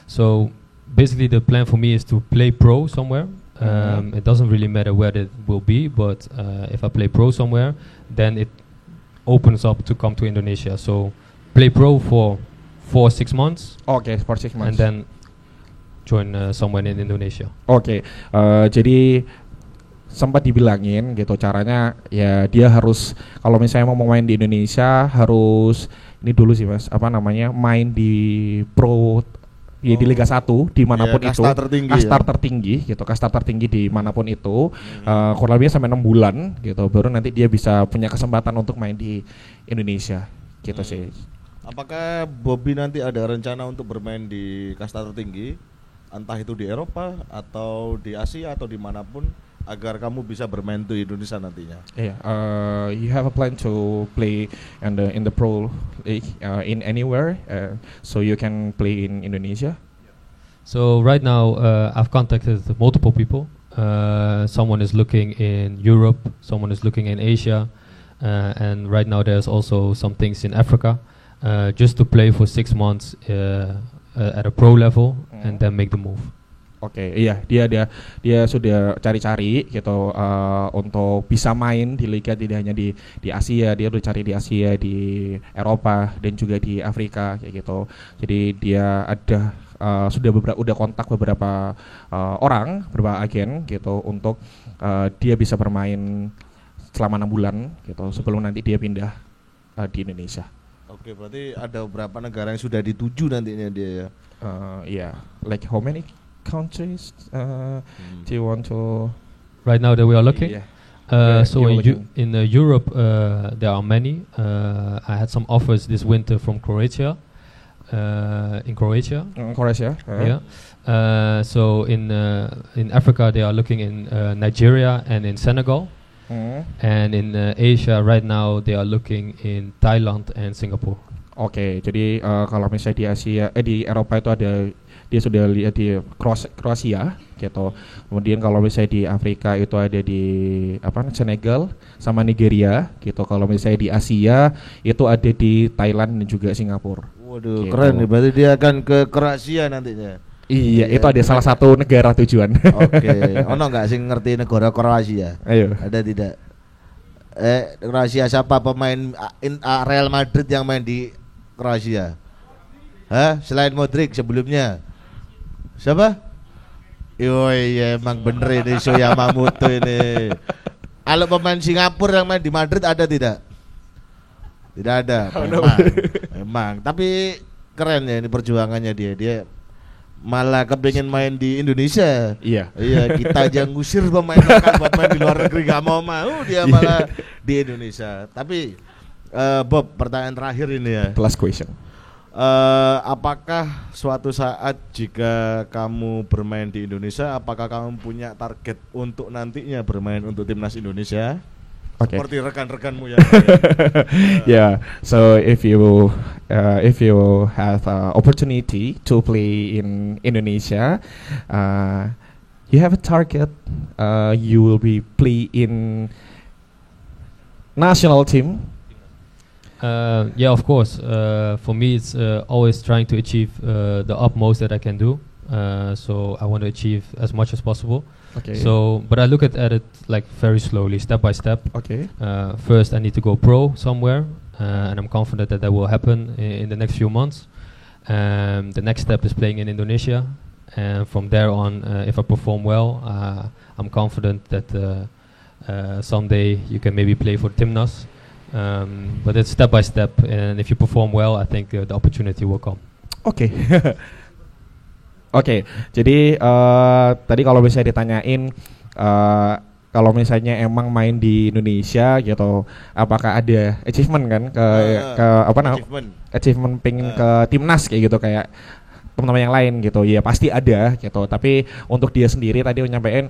Speaker 3: So basically, the plan for me is to play pro somewhere. It doesn't really matter where it will be, but if I play pro somewhere, then it opens up to come to Indonesia. So play pro for 4-6 months.
Speaker 2: Okay, for 6 months.
Speaker 3: And then join somewhere in Indonesia.
Speaker 2: Okay, jadi sempat dibilangin gitu caranya ya dia harus kalau misalnya mau main di Indonesia harus ini dulu sih Mas apa namanya main di pro di Liga 1 dimanapun itu kasta tertinggi gitu kasta tertinggi dimanapun itu kurang lebih sampai 6 bulan gitu baru nanti dia bisa punya kesempatan untuk main di Indonesia gitu sih.
Speaker 1: Apakah Bobby nanti ada rencana untuk bermain di kasta tertinggi, entah itu di Eropa atau di Asia atau dimanapun, agar kamu bisa bermain di Indonesia nantinya?
Speaker 2: You have a plan to play in the pro league in anywhere, so you can play in Indonesia.
Speaker 3: So right now, I've contacted multiple people. Someone is looking in Europe, someone is looking in Asia, and right now there's also some things in Africa. Just to play for 6 months at a pro level and then make the move.
Speaker 2: Oke, iya dia sudah cari-cari gitu untuk bisa main di liga tidak hanya di Asia, dia udah cari di Asia, di Eropa dan juga di Afrika kayak gitu. Jadi dia ada udah kontak beberapa beberapa agen gitu untuk dia bisa bermain selama 6 bulan gitu sebelum nanti dia pindah di Indonesia.
Speaker 1: Oke, berarti ada beberapa negara yang sudah dituju nantinya dia ya?
Speaker 2: Yeah, like how many countries do you want to?
Speaker 3: Right now that we are looking?
Speaker 2: Yeah.
Speaker 3: So in Europe there are many. I had some offers this winter from Croatia. In Croatia. Yeah. So in Africa they are looking in Nigeria and in Senegal. And in Asia right now they are looking in Thailand and Singapore.
Speaker 2: Oke, jadi kalau misalnya di Asia, di Eropa itu ada dia sudah lihat di Kroasia gitu. Kemudian kalau misalnya di Afrika itu ada di Senegal sama Nigeria gitu. Kalau misalnya di Asia itu ada di Thailand dan juga Singapura.
Speaker 1: Waduh, gitu. Keren nih. Berarti dia akan ke Kroasia nantinya.
Speaker 2: Iya, itu ada salah satu negara tujuan.
Speaker 1: Oke, ono nggak sih ngerti negara Kroasia?
Speaker 2: Ayo.
Speaker 1: Ada tidak? Kroasia siapa pemain Real Madrid yang main di Kroasia? Hah? Selain Modric sebelumnya. Siapa? Iya emang bener ini Yamamoto ini. Kalau pemain Singapura yang main di Madrid ada tidak? Tidak ada. Memang. Tapi keren ya ini perjuangannya dia malah kepengen main di Indonesia.
Speaker 2: Iya.
Speaker 1: Iya, kita aja ngusir pemain lokal buat main di luar negeri, gak mau dia malah di Indonesia. Tapi Bob, pertanyaan terakhir ini ya.
Speaker 2: Last question.
Speaker 1: Apakah suatu saat jika kamu bermain di Indonesia, apakah kamu punya target untuk nantinya bermain untuk timnas Indonesia?
Speaker 2: Okay.
Speaker 1: Seperti rekan-rekanmu yang
Speaker 2: yeah. So if you have opportunity to play in Indonesia, you have a target. You will be play in national team.
Speaker 3: Yeah, of course. For me, it's always trying to achieve the utmost that I can do. So I want to achieve as much as possible.
Speaker 2: Okay.
Speaker 3: So, but I look at it like very slowly, step by step.
Speaker 2: Okay.
Speaker 3: First, I need to go pro somewhere, and I'm confident that will happen in the next few months. The next step is playing in Indonesia, and from there on, if I perform well, I'm confident that someday you can maybe play for Timnas. But it's step by step, and if you perform well, I think the opportunity will come.
Speaker 2: Oke. Oke, jadi tadi kalau misalnya ditanyain kalau misalnya emang main di Indonesia gitu, apakah ada achievement kan ke apa namanya? Achievement pengen ke timnas kayak gitu kayak teman-teman yang lain gitu. Ya pasti ada gitu. Tapi untuk dia sendiri tadi nyampein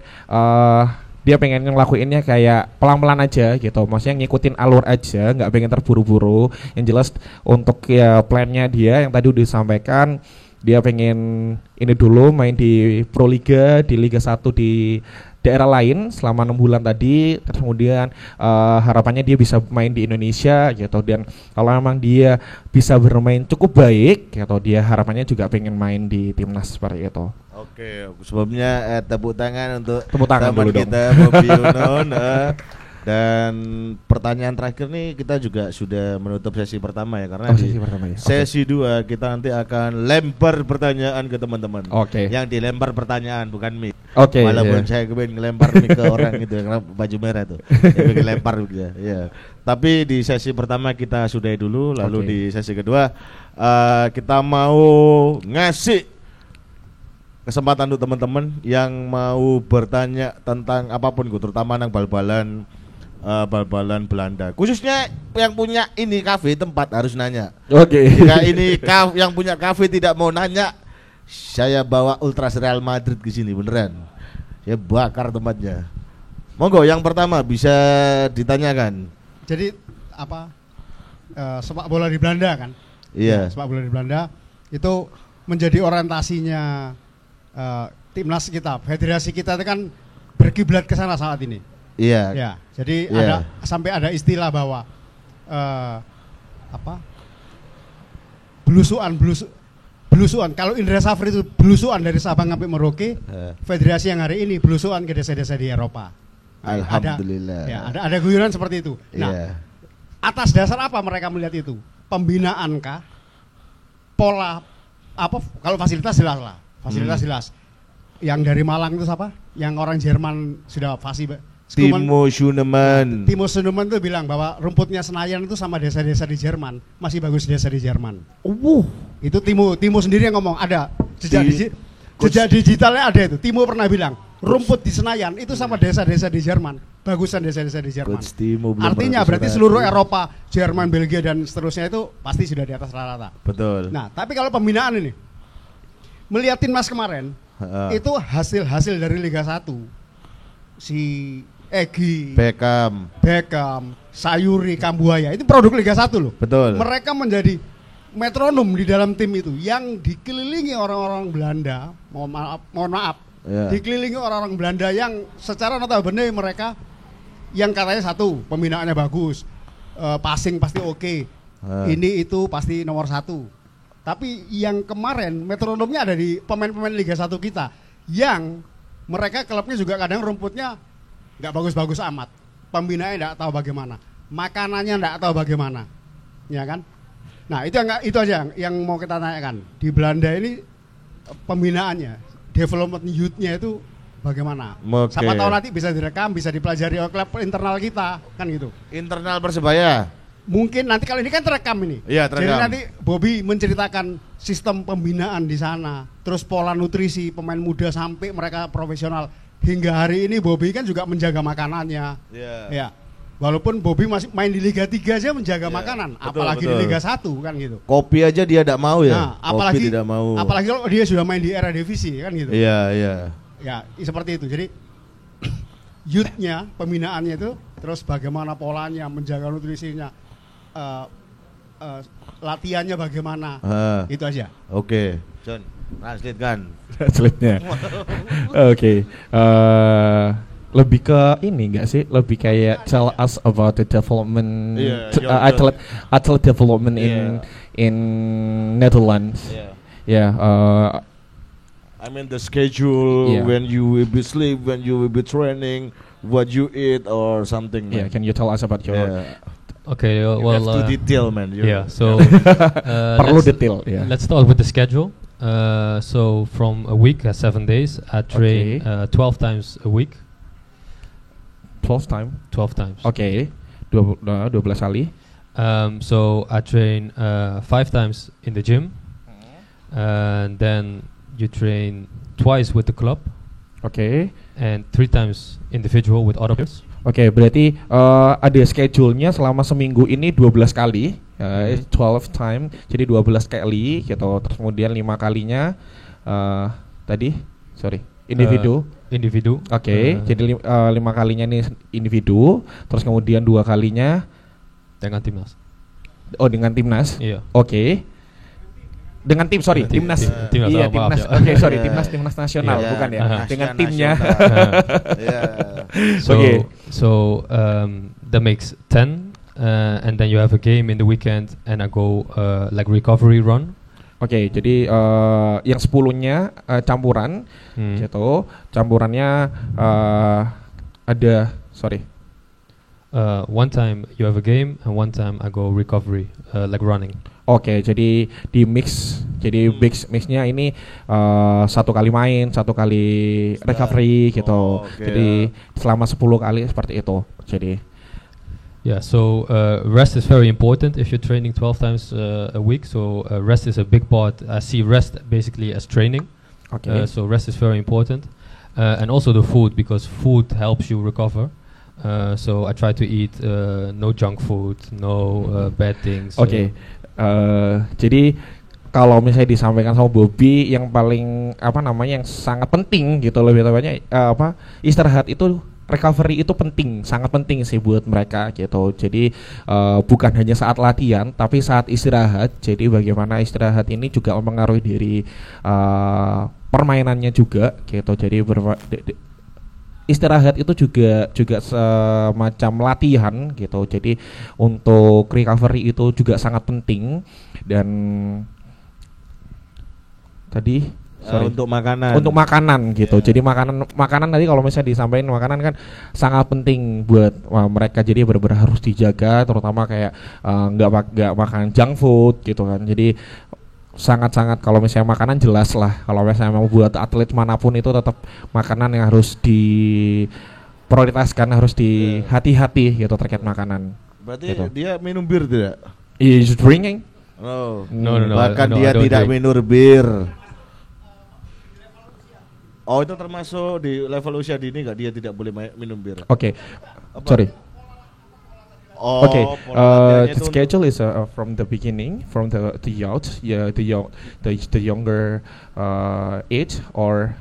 Speaker 2: dia pengen ngelakuinnya kayak pelan-pelan aja gitu, maksudnya ngikutin alur aja, nggak pengen terburu-buru. Yang jelas untuk ya plannya dia yang tadi udah disampaikan, dia pengen ini dulu main di Pro Liga, di Liga 1 di daerah lain selama 6 bulan tadi, terus kemudian harapannya dia bisa main di Indonesia gitu, dan kalau memang dia bisa bermain cukup baik gitu, dia harapannya juga pengen main di timnas seperti itu.
Speaker 1: Oke, sebelumnya tepuk tangan untuk
Speaker 2: teman
Speaker 1: kita Bobby Unon. Dan pertanyaan terakhir nih kita juga sudah menutup sesi pertama ya, karena sesi 2 kita nanti akan lempar pertanyaan ke teman-teman.
Speaker 2: Oke.
Speaker 1: Yang dilempar pertanyaan bukan mic.
Speaker 2: Oke.
Speaker 1: Walaupun saya pengen ngelempar mic ke orang gitu karena baju merah tuh. Saya pengen lempar gitu ya. Tapi di sesi pertama kita sudahi dulu, lalu di sesi kedua kita mau ngasih kesempatan untuk teman-teman yang mau bertanya tentang apapun, terutama nang bal-balan Belanda. Khususnya yang punya ini kafe tempat harus nanya.
Speaker 2: Oke.
Speaker 1: Jika ini yang punya kafe tidak mau nanya, saya bawa Ultras Real Madrid ke sini beneran. Saya bakar tempatnya. Monggo yang pertama bisa ditanyakan.
Speaker 4: Jadi apa sepak bola di Belanda kan?
Speaker 1: Iya.
Speaker 4: Sepak bola di Belanda itu menjadi orientasinya timnas kita, federasi kita itu kan berkiblat ke sana saat ini.
Speaker 1: Iya.
Speaker 4: Ya, jadi sampai ada istilah bahwa belusuan. Kalau Indra Safri itu belusuan dari Sabang sampai Merauke, federasi yang hari ini belusuan ke desa-desa di Eropa.
Speaker 1: Alhamdulillah.
Speaker 4: Ada guyuran seperti itu. Nah, atas dasar apa mereka melihat itu? Pembinaan kah? Pola apa? Kalau fasilitas jelas lah. Fasilitas jelas. Yang dari Malang itu siapa? Yang orang Jerman sudah fasih.
Speaker 1: Timo Schunemann
Speaker 4: tuh bilang bahwa rumputnya Senayan itu sama desa-desa di Jerman, masih bagus desa di Jerman. Itu Timo sendiri yang ngomong, ada jejak digitalnya ada itu. Timo pernah bilang rumput di Senayan itu sama desa-desa di Jerman, bagusan desa-desa di Jerman. Artinya berarti seluruh Eropa, Jerman, Belgia dan seterusnya itu pasti sudah di atas rata-rata.
Speaker 1: Betul.
Speaker 4: Nah, tapi kalau pembinaan ini melihat timnas kemarin itu hasil dari Liga 1, si Egy,
Speaker 1: Beckham,
Speaker 4: Sayuri, Kambuaya itu produk Liga 1 loh.
Speaker 1: Betul.
Speaker 4: Mereka menjadi metronom di dalam tim itu yang dikelilingi orang-orang Belanda. Mohon maaf. Dikelilingi orang-orang Belanda yang secara notabene mereka yang katanya satu, pembinaannya bagus, passing pasti oke. Ini itu pasti nomor 1. Tapi yang kemarin metronomnya ada di pemain-pemain Liga 1 kita yang mereka klubnya juga kadang rumputnya nggak bagus-bagus amat. pembinaannya enggak tahu bagaimana, makanannya enggak tahu bagaimana, ya kan? Nah itu aja yang mau kita tanyakan. Di Belanda ini pembinaannya, development youth-nya itu bagaimana?
Speaker 1: Okay.
Speaker 4: Siapa tahu nanti bisa direkam, bisa dipelajari oleh klub internal kita, kan gitu.
Speaker 1: Internal Persebaya.
Speaker 4: Mungkin nanti kalau ini kan terekam ini.
Speaker 1: Iya, terekam.
Speaker 4: Jadi nanti Bobby menceritakan sistem pembinaan di sana, terus pola nutrisi pemain muda sampai mereka profesional. Hingga hari ini Bobby kan juga menjaga makanannya.
Speaker 1: Iya.
Speaker 4: Ya. Walaupun Bobby masih main di Liga 3 aja menjaga makanan,
Speaker 1: betul,
Speaker 4: apalagi
Speaker 1: betul.
Speaker 4: di Liga 1 kan gitu.
Speaker 1: Kopi aja dia tidak mau ya.
Speaker 4: Nah, apalagi
Speaker 1: Kopi tidak mau.
Speaker 4: Apalagi kalau dia sudah main di era divisi kan gitu.
Speaker 1: Iya, iya.
Speaker 4: Ya, seperti itu. Jadi youth-nya, pembinaannya itu, terus bagaimana polanya, menjaga nutrisinya, latihannya bagaimana, itu aja.
Speaker 1: Oke, John, translate kan.
Speaker 2: Translate-nya. Oke. Lebih ke ini enggak sih? Lebih kayak tell us about the development, athlete development in Netherlands. Yeah.
Speaker 1: I mean the schedule, when you will be sleep, when you will be training, what you eat or something.
Speaker 2: Yeah, can you tell us about your?
Speaker 3: Okay,
Speaker 1: you have to detail, man.
Speaker 3: So
Speaker 2: perlu detail. Yeah.
Speaker 3: Let's start with the schedule. So from a week, 7 days, I train 12 times a week.
Speaker 2: 12 times.
Speaker 3: Okay.
Speaker 2: 12 kali.
Speaker 3: So I train 5 times in the gym, and then you train twice with the club.
Speaker 2: Okay.
Speaker 3: And 3 times individual with other players.
Speaker 2: Oke, berarti ada schedule-nya selama seminggu ini 12 kali, 12 time, jadi 12 kali gitu. Terus kemudian 5 kalinya individu. Oke, jadi 5 kalinya ini individu, terus kemudian 2 kalinya
Speaker 3: dengan timnas.
Speaker 2: Oh, dengan timnas.
Speaker 3: Iya.
Speaker 2: Oke. Dengan tim, timnas. Iya, timnas. Oke, timnas nasional, bukan ya. Dengan timnya.
Speaker 3: So that makes 10, and then you have a game in the weekend, and I go like recovery run.
Speaker 2: Oke, jadi yang 10-nya campuran, gitu. Campurannya ada,
Speaker 3: one time you have a game, and one time I go recovery, like running.
Speaker 2: Oke, jadi di mix, jadi mixnya ini 1 kali main, 1 kali recovery gitu. Jadi selama 10 kali seperti itu. Jadi
Speaker 3: so rest is very important if you're training 12 times a week. So rest is a big part. I see rest basically as training.
Speaker 2: Okay.
Speaker 3: So rest is very important, and also the food, because food helps you recover. So I try to eat no junk food, no bad things.
Speaker 2: Oke. Jadi kalau misalnya disampaikan sama Bobby, yang paling yang sangat penting gitu, lebih tepatnya istirahat itu, recovery itu penting, sangat penting sih buat mereka gitu. Jadi bukan hanya saat latihan, tapi saat istirahat. Jadi bagaimana istirahat ini juga mempengaruhi dari permainannya juga gitu. Jadi istirahat itu juga semacam latihan gitu. Jadi untuk recovery itu juga sangat penting. Dan tadi
Speaker 1: untuk makanan
Speaker 2: gitu. Jadi makanan tadi kalau misalnya disampaikan, makanan kan sangat penting buat mereka. Jadi benar-benar harus dijaga, terutama kayak nggak makan junk food gitu kan. Jadi sangat-sangat, kalau misalnya makanan jelas lah, kalau misalnya mau buat atlet manapun itu tetap makanan yang harus diprioritaskan, harus hati-hati gitu terkait makanan.
Speaker 1: Berarti
Speaker 2: gitu.
Speaker 1: dia minum bir tidak?
Speaker 2: Is drinking?
Speaker 1: No.
Speaker 3: No,
Speaker 1: Bahkan dia tidak minum bir. Oh, itu termasuk di level usia dini nggak, dia tidak boleh minum bir?
Speaker 2: Oke. Sorry. Okay, the schedule is from the beginning, from the youth, the younger age, or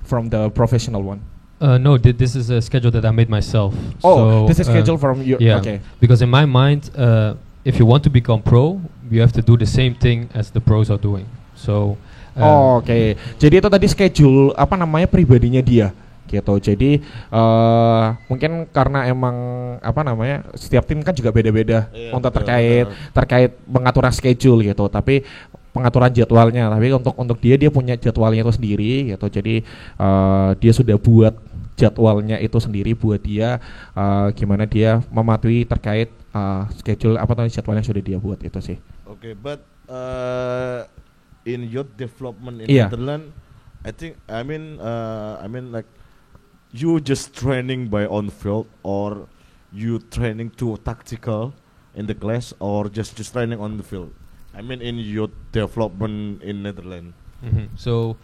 Speaker 2: from the professional one.
Speaker 3: No, this is a schedule that I made myself.
Speaker 2: Oh, so, this is schedule from you.
Speaker 3: Yeah,
Speaker 2: okay.
Speaker 3: Because in my mind, if you want to become pro, you have to do the same thing as the pros are doing. So.
Speaker 2: Oke. Jadi itu tadi schedule pribadinya dia. Gitu. Jadi mungkin karena emang setiap tim kan juga beda-beda untuk terkait pengaturan schedule gitu, tapi pengaturan jadwalnya. Tapi untuk dia punya jadwalnya itu sendiri gitu. Jadi dia sudah buat jadwalnya itu sendiri buat dia, gimana dia mematuhi terkait schedule apa tadi jadwalnya sudah dia buat itu sih.
Speaker 1: Okay, but in youth development in Netherlands, I mean like you just training by on field or you training too tactical in the class or just training on the field. I mean in youth development in Netherlands.
Speaker 3: So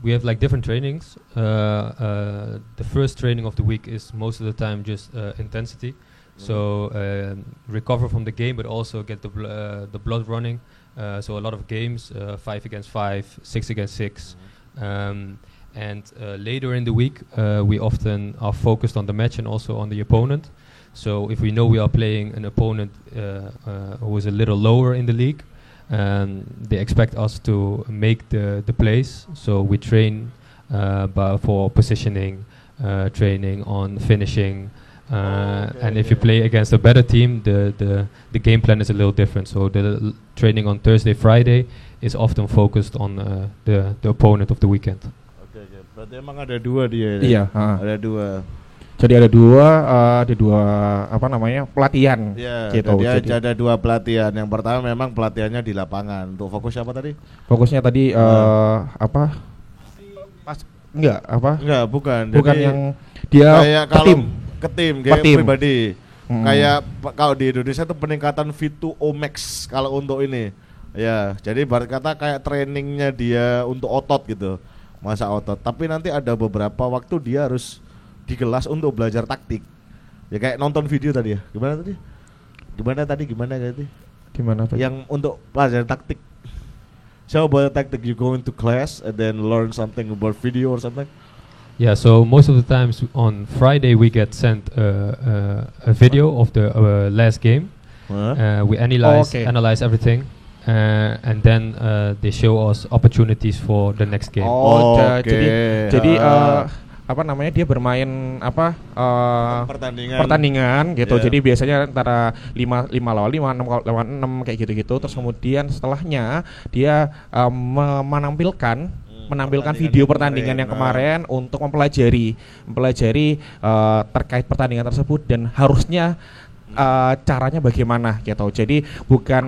Speaker 3: we have like different trainings. The first training of the week is most of the time just intensity. So recover from the game, but also get the blood running. So a lot of games, 5 against 5, 6 against 6. And later in the week, we often are focused on the match and also on the opponent. So if we know we are playing an opponent who is a little lower in the league, they expect us to make the plays. So we train for positioning, training on finishing. And if you play against a better team, the game plan is a little different. So the training on Thursday, Friday is often focused on the opponent of the weekend.
Speaker 1: Okay. Berarti emang ada dua dia.
Speaker 2: Iya.
Speaker 1: Ada dua.
Speaker 2: Jadi ada dua apa namanya pelatihan.
Speaker 1: Gitu. Jadi ada dua pelatihan. Yang pertama memang pelatihannya di lapangan. Untuk fokus apa tadi?
Speaker 2: Fokusnya tadi apa? Enggak, bukan.
Speaker 1: Bukan
Speaker 2: yang dia
Speaker 1: kayak ke tim pribadi. Kayak kalau di Indonesia itu peningkatan V2O Max kalau untuk ini. Ya, jadi ibarat kata kayak trainingnya dia untuk otot gitu. Masa otot. Tapi nanti ada beberapa waktu dia harus di kelas untuk belajar taktik. Ya kayak nonton video tadi ya. Gimana tadi? Yang untuk belajar taktik. So about taktik you go into class and then learn something about video or something.
Speaker 3: Yeah, so most of the times on Friday we get sent a video of the last game. We analyze everything, and then they show us opportunities for the next game.
Speaker 2: Jadi apa namanya dia bermain pertandingan gitu. Jadi biasanya antara 5 lawan 5, 6 lawan 6 kayak gitu-gitu. Terus kemudian setelahnya dia menampilkan video pertandingan yang kemarin untuk mempelajari terkait pertandingan tersebut dan harusnya caranya bagaimana gitu. Jadi bukan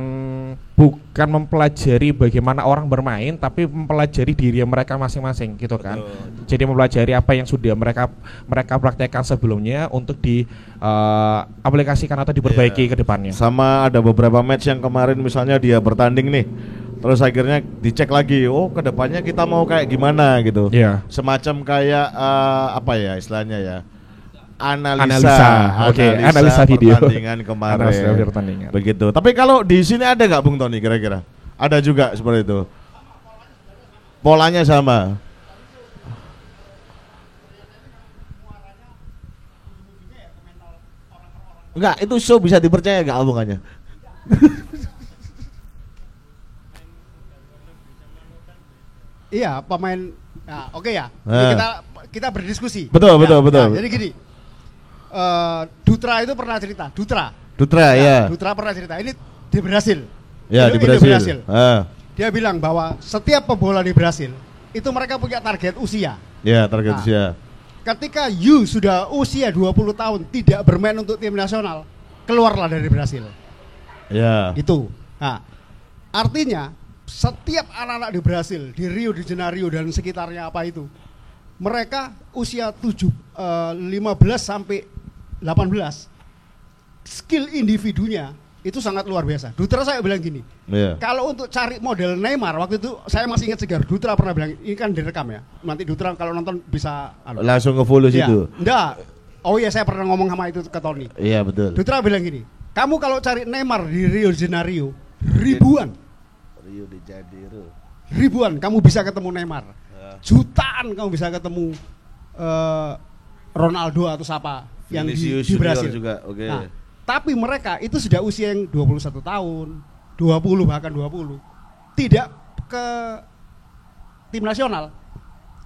Speaker 2: mempelajari bagaimana orang bermain, tapi mempelajari diri mereka masing-masing gitu kan. Jadi mempelajari apa yang sudah mereka praktekkan sebelumnya untuk diaplikasikan atau diperbaiki ke depannya.
Speaker 1: Sama ada beberapa match yang kemarin misalnya dia bertanding nih. Terus akhirnya dicek lagi, ke depannya kita mau kayak gimana gitu. Semacam kayak apa ya istilahnya ya. Analisa video pertandingan kemarin. Begitu. Tapi kalau di sini ada nggak Bung Tony kira-kira? Ada juga seperti itu. Polanya sama. Enggak, itu show bisa dipercaya nggak omongannya?
Speaker 4: Iya, pemain. Nah, oke ya. Kita berdiskusi.
Speaker 1: Betul.
Speaker 4: Nah, jadi gini. Dutra itu pernah cerita. Dutra pernah cerita. Ini di Brasil.
Speaker 1: Ya, di Brasil.
Speaker 4: Dia bilang bahwa setiap pebola di Brasil itu mereka punya target usia.
Speaker 1: Ya, target usia.
Speaker 4: Ketika you sudah usia 20 tahun tidak bermain untuk tim nasional, keluarlah dari Brasil.
Speaker 1: Ya.
Speaker 4: Itu. Nah, artinya setiap anak-anak di Brasil, di Rio de Janeiro dan sekitarnya apa itu, mereka usia 15 sampai 18, skill individunya itu sangat luar biasa. Dutra saya bilang gini, kalau untuk cari model Neymar waktu itu saya masih ingat segar. Dutra pernah bilang, ini kan direkam ya. Nanti Dutra kalau nonton bisa
Speaker 1: langsung nge-follow situ.
Speaker 4: Enggak. Oh iya, saya pernah ngomong sama itu ke Tony.
Speaker 1: Iya betul.
Speaker 4: Dutra bilang gini, kamu kalau cari Neymar di Rio de Janeiro ribuan kamu bisa ketemu Neymar. Jutaan kamu bisa ketemu Ronaldo atau siapa yang di Brasil
Speaker 1: juga.
Speaker 4: Nah, tapi mereka itu sudah usia yang 21 tahun, 20 bahkan 20. Tidak ke tim nasional.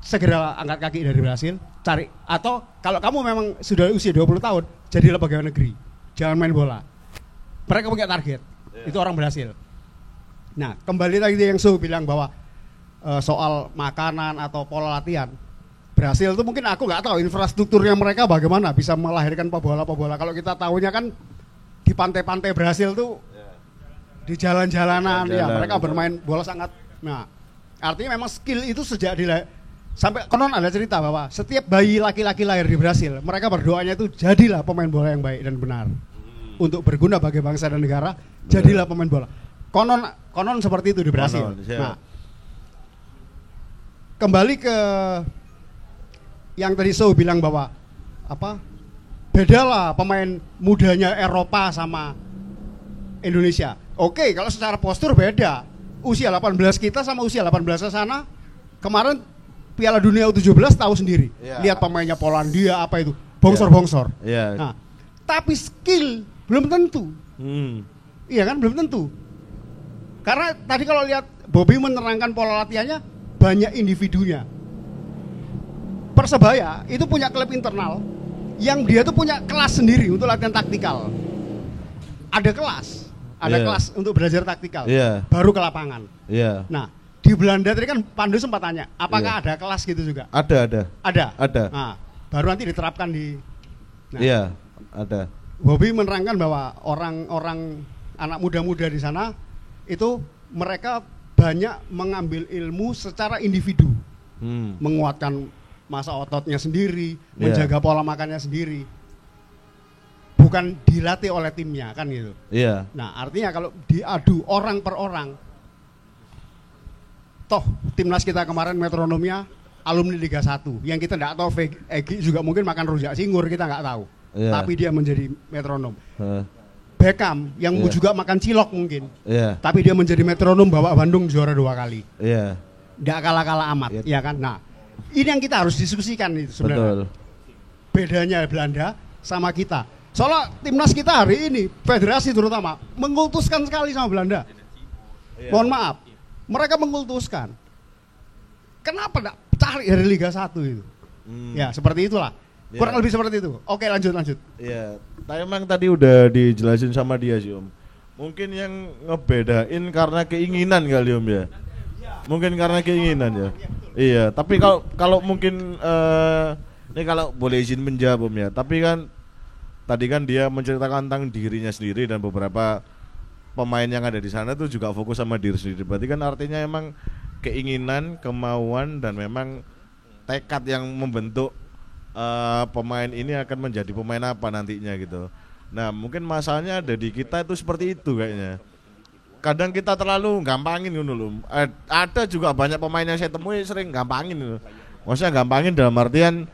Speaker 4: Segera angkat kaki dari Brasil, cari, atau kalau kamu memang sudah usia 20 tahun, jadilah pegawai negeri. Jangan main bola. Mereka punya target. Itu orang Brasil. Nah, kembali lagi yang Su bilang bahwa soal makanan atau pola latihan. Brasil itu mungkin aku nggak tahu infrastrukturnya mereka bagaimana bisa melahirkan pebola. Kalau kita tahunya kan di pantai-pantai Brasil tuh di jalan-jalanan ya mereka bermain bola sangat. Nah, artinya memang skill itu sejak sampai konon ada cerita bahwa setiap bayi laki-laki lahir di Brasil, mereka berdoanya itu jadilah pemain bola yang baik dan benar. Untuk berguna bagi bangsa dan negara, jadilah pemain bola. Konon seperti itu di Brasil. Nah, kembali ke yang tadi So bilang bahwa bedalah pemain mudanya Eropa sama Indonesia. Oke, kalau secara postur beda. Usia 18 kita sama usia 18 sana kemarin Piala Dunia U17 tahu sendiri. Lihat pemainnya Polandia apa itu, bongsor-bongsor. Nah, tapi skill belum tentu. Iya kan, belum tentu. Karena tadi kalau lihat Bobby menerangkan pola latihannya banyak individunya. Persebaya itu punya klub internal yang dia tuh punya kelas sendiri untuk latihan taktikal. Ada kelas untuk belajar taktikal. Baru ke lapangan. Nah, di Belanda tadi kan Pandu sempat tanya, apakah ada kelas gitu juga?
Speaker 1: Ada.
Speaker 4: Nah, baru nanti diterapkan di.
Speaker 1: Nah, ada.
Speaker 4: Bobby menerangkan bahwa orang-orang anak muda-muda di sana itu mereka banyak mengambil ilmu secara individu, menguatkan masa ototnya sendiri, menjaga pola makannya sendiri, bukan dilatih oleh timnya kan gitu. Nah, artinya kalau diadu orang per orang, toh timnas kita kemarin metronomnya alumni Liga 1, yang kita nggak tahu Egy juga mungkin makan rujak cingur, kita nggak tahu, tapi dia menjadi metronom. Beckham yang juga makan cilok mungkin, tapi dia menjadi metronom bawa Bandung juara 2 kali. Nggak kalah-kalah amat, ya kan? Nah, ini yang kita harus diskusikan itu sebenarnya. Bedanya Belanda sama kita. Soalnya timnas kita hari ini, federasi terutama, mengkultuskan sekali sama Belanda. Mohon maaf, mereka mengkultuskan. Kenapa enggak cari dari Liga 1 itu? Ya, seperti itulah. Kurang lebih seperti itu. Oke, lanjut.
Speaker 1: Iya, memang tadi udah dijelasin sama dia sih, Om. Mungkin yang ngebedain karena keinginan kali, Om ya. Mungkin karena keinginan ya. Iya, tapi kalau mungkin ini kalau boleh izin menjawab, Om ya. Tapi kan tadi kan dia menceritakan tentang dirinya sendiri dan beberapa pemain yang ada di sana tuh juga fokus sama diri sendiri. Berarti kan artinya emang keinginan, kemauan dan memang tekad yang membentuk pemain ini akan menjadi pemain apa nantinya gitu. Nah, mungkin masalahnya ada di kita itu seperti itu kayaknya. Kadang kita terlalu gampangin gitu loh. Ada juga banyak pemain yang saya temui sering gampangin gitu. Maksudnya gampangin dalam artian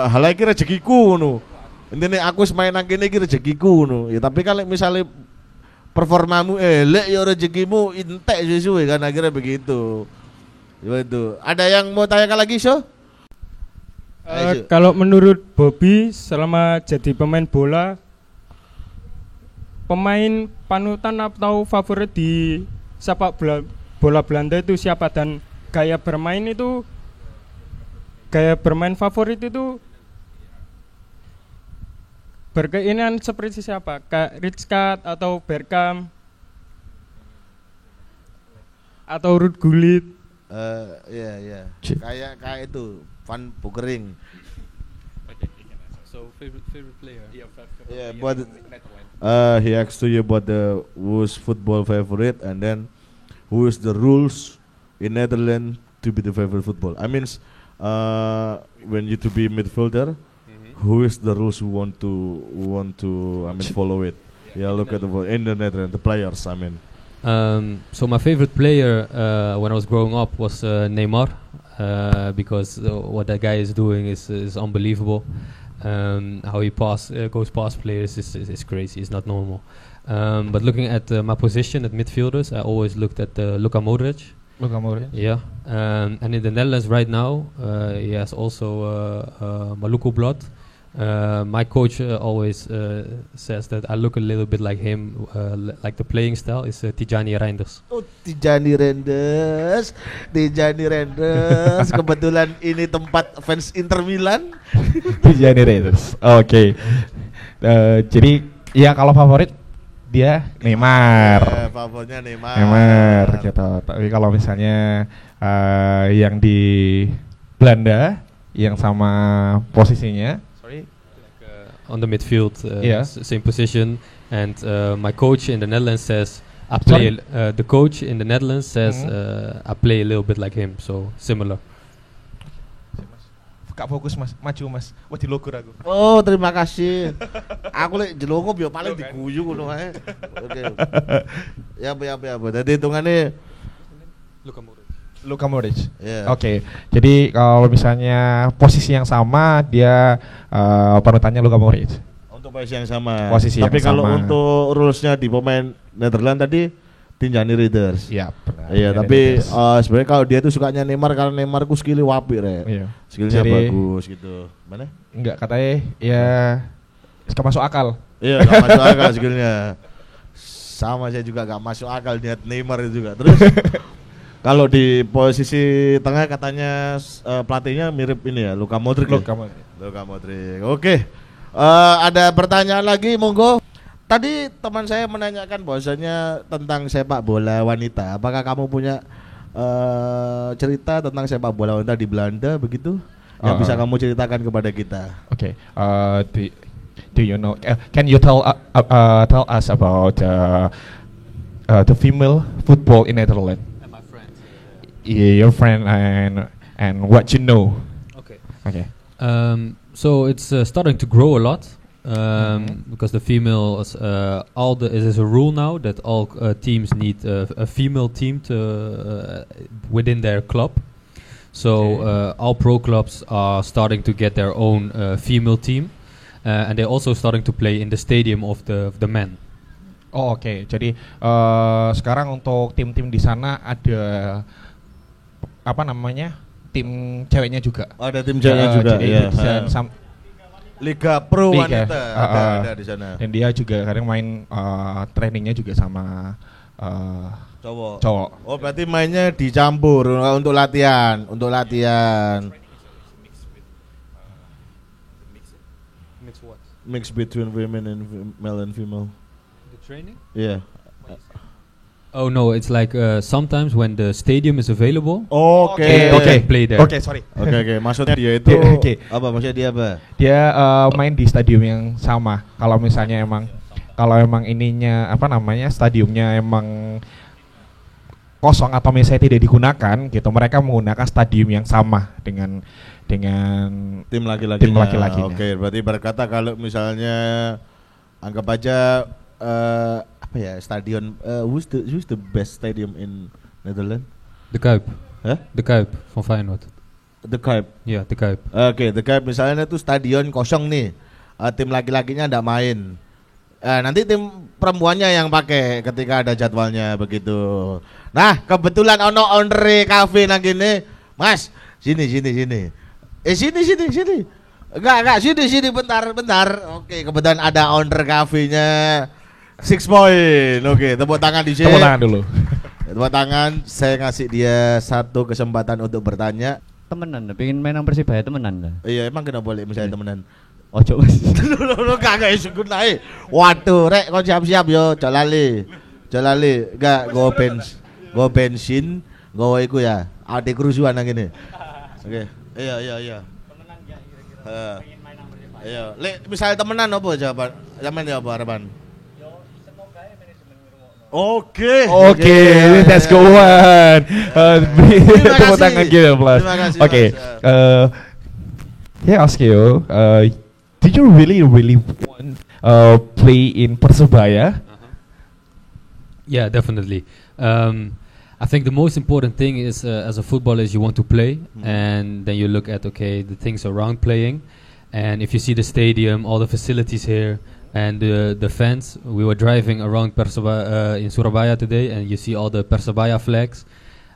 Speaker 1: hal iki rezekiku ngono. Intine aku main nang kene iki rezekiku ngono. Ya tapi kalau misalnya performamu elek ya rezekimu entek sesuai kan akhirnya begitu. Ya itu. Ada yang mau tanyakan lagi, So?
Speaker 5: Kalau menurut Bobby selama jadi pemain bola, pemain panutan atau favorit di sepak bola Belanda itu siapa, dan gaya bermain favorit itu berkeinginan seperti siapa? Kayak Rijkaard atau Bergkamp atau Ruud Gullit?
Speaker 1: Iya. Kayak itu Van Bokkering.
Speaker 3: So favorite player.
Speaker 1: Yeah, but he asked to you about the who's football favorite and then who is the rules in Netherlands to be the favorite football. I mean, when you to be midfielder, who is the rules who want to follow it. Yeah, look at in the Netherlands, the players. I mean.
Speaker 3: So my favorite player when I was growing up was Neymar, because what that guy is doing is unbelievable. How he goes past players is crazy. It's not normal. But looking at my position at midfielders, I always looked at Luka Modric. Yeah. And in the Netherlands right now, he has also Maluku blood. My coach always says that I look a little bit like him, like the playing style is Tijani Reinders.
Speaker 1: Oh, Tijani Reinders. Kebetulan ini tempat fans Inter Milan.
Speaker 2: Tijani Reinders. Oke. Jadi ya kalau favorit dia Neymar.
Speaker 1: Favoritnya
Speaker 2: Neymar gitu. Tapi kalau misalnya yang di Belanda yang sama posisinya. Sorry.
Speaker 3: On the midfield,
Speaker 2: Yeah.
Speaker 3: same position, and my coach in the Netherlands says I play. The coach in the Netherlands says I play a little bit like him, so similar.
Speaker 2: Kak fokus mas, maju mas. Wah dilogur aku.
Speaker 1: Oh, terima kasih. Aku lek jelongkop ya paling diguyu ngono ae. Oke. Ya apa. Dadi hitungane
Speaker 2: Luka Modric.
Speaker 1: Yeah.
Speaker 2: Oke. Jadi kalau misalnya posisi yang sama dia panutannya Luka Modric.
Speaker 1: Untuk posisi yang sama.
Speaker 2: Posisi
Speaker 1: Tapi
Speaker 2: yang
Speaker 1: kalau
Speaker 2: sama.
Speaker 1: untuk rulesnya di pemain Netherlands tadi Tinjani Readers.
Speaker 2: Iya.
Speaker 1: Iya, tapi sebenarnya kalau dia tuh sukanya Neymar karena Neymar ku skillnya wapi rek.
Speaker 2: Iya.
Speaker 1: Skillnya
Speaker 2: Jadi,
Speaker 1: bagus gitu. Mana?
Speaker 2: Enggak katanya ya gak masuk akal.
Speaker 1: Iya, gak masuk akal skillnya. Sama saya juga gak masuk akal lihat Neymar itu juga. Terus kalau di posisi tengah katanya pelatihnya mirip ini ya, Luka Modric. Luka Modric. Oke. Ada pertanyaan lagi, monggo. Tadi teman saya menanyakan bahwasanya tentang sepak bola wanita. Apakah kamu punya cerita tentang sepak bola wanita di Belanda begitu? Yang bisa kamu ceritakan kepada kita?
Speaker 2: Okay. Do you know? Can you tell us about the female football in Netherlands?
Speaker 3: My friend.
Speaker 2: Yeah, your friend and what you know.
Speaker 3: Okay.
Speaker 2: Okay.
Speaker 3: So it's starting to grow a lot. Because the females, it is a rule now that all teams need a female team to within their club. So all pro clubs are starting to get their own female team, and they're also starting to play in the stadium of the men.
Speaker 2: Oh, oke. Jadi sekarang untuk tim-tim di sana ada apa namanya? Tim ceweknya juga.
Speaker 1: Oh, ada tim ceweknya juga.
Speaker 2: Jadi
Speaker 1: Iya. Liga Pro
Speaker 2: Liga.
Speaker 1: wanita ada di sana.
Speaker 2: Dan dia juga kadang main trainingnya juga sama cowok.
Speaker 1: Oh, berarti mainnya dicampur untuk latihan.
Speaker 3: Mix what?
Speaker 1: Mix between women and male and female.
Speaker 3: The training?
Speaker 1: Yeah.
Speaker 3: Oh no, it's like sometimes when the stadium is available.
Speaker 1: Oke.
Speaker 3: Play there.
Speaker 2: Oke, sorry.
Speaker 1: Oke. Maksudnya dia itu apa? Maksudnya dia apa?
Speaker 2: Dia main di stadium yang sama. Kalau misalnya emang ininya apa namanya stadiumnya emang kosong atau misalnya tidak digunakan gitu, mereka menggunakan stadium yang sama dengan
Speaker 1: tim laki-lakinya. Oke, berarti berkata kalau misalnya anggap aja apa ya stadion who's the best stadium in Netherlands?
Speaker 3: The Kuip.
Speaker 1: Huh?
Speaker 3: The Kuip van Feyenoord.
Speaker 1: The Kuip.
Speaker 3: Yeah, the Kuip.
Speaker 1: Oke, The Kuip misalnya itu stadion kosong nih. Tim laki-lakinya enggak main. Nanti tim perempuannya yang pakai ketika ada jadwalnya begitu. Nah, kebetulan ono owner cafe nang kene. Mas, sini. Sini. Enggak, sini bentar. Oke, kebetulan ada owner cafe-nya 6 Point. Oke, tepuk tangan di sini.
Speaker 2: Tepuk tangan dulu.
Speaker 1: Tepuk tangan, saya ngasih dia satu kesempatan untuk bertanya.
Speaker 6: Temenan, pengen main nang Persibaya temenan lah.
Speaker 1: Iya, emang kena boleh misalnya temenan.
Speaker 6: Ojo Mas.
Speaker 1: Lu kagak isu naik. Waduh, rek kau siap-siap yo, jalali. Enggak go bensin, go iku ya. Ada kerusuhan nang ngene. Oke. Iya. Temenan ya kira-kira. Pengen main nang Persibaya. Iya, lek misalnya temenan apa jawaban? Zaman ya apa harapan? Yo, semoga manajemen ngurungokno. Oke,
Speaker 2: that's good one. Tepuk tangan kita, plus. Oke. Here I ask you, did you really want play in Persebaya?
Speaker 3: Yeah, definitely. I think the most important thing is as a footballer is you want to play, and then you look at the things around playing, and if you see the stadium, all the facilities here, and the fans. We were driving around Persebaya in Surabaya today, and you see all the Persebaya flags.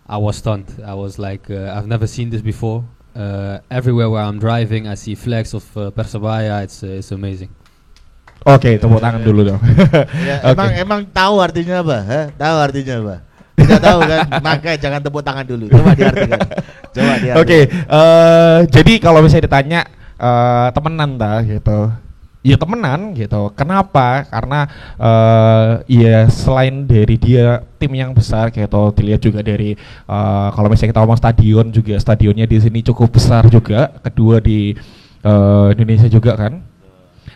Speaker 3: I was stunned. I was like, I've never seen this before. Everywhere where I'm driving, I see flags of Persebaya. It's amazing.
Speaker 2: Oke, tepuk tangan dulu dong.
Speaker 1: Ya, emang tahu artinya apa? Tahu artinya apa? Tidak tahu kan? Maka jangan tepuk tangan dulu. Coba diartikan.
Speaker 2: Oke, jadi kalau misalnya ditanya temenan dah gitu. ya temenan gitu. Kenapa? Karena ya selain dari dia tim yang besar gitu, dilihat juga dari kalau misalnya kita ngomong stadion juga, stadionnya di sini cukup besar juga, kedua di Indonesia juga kan.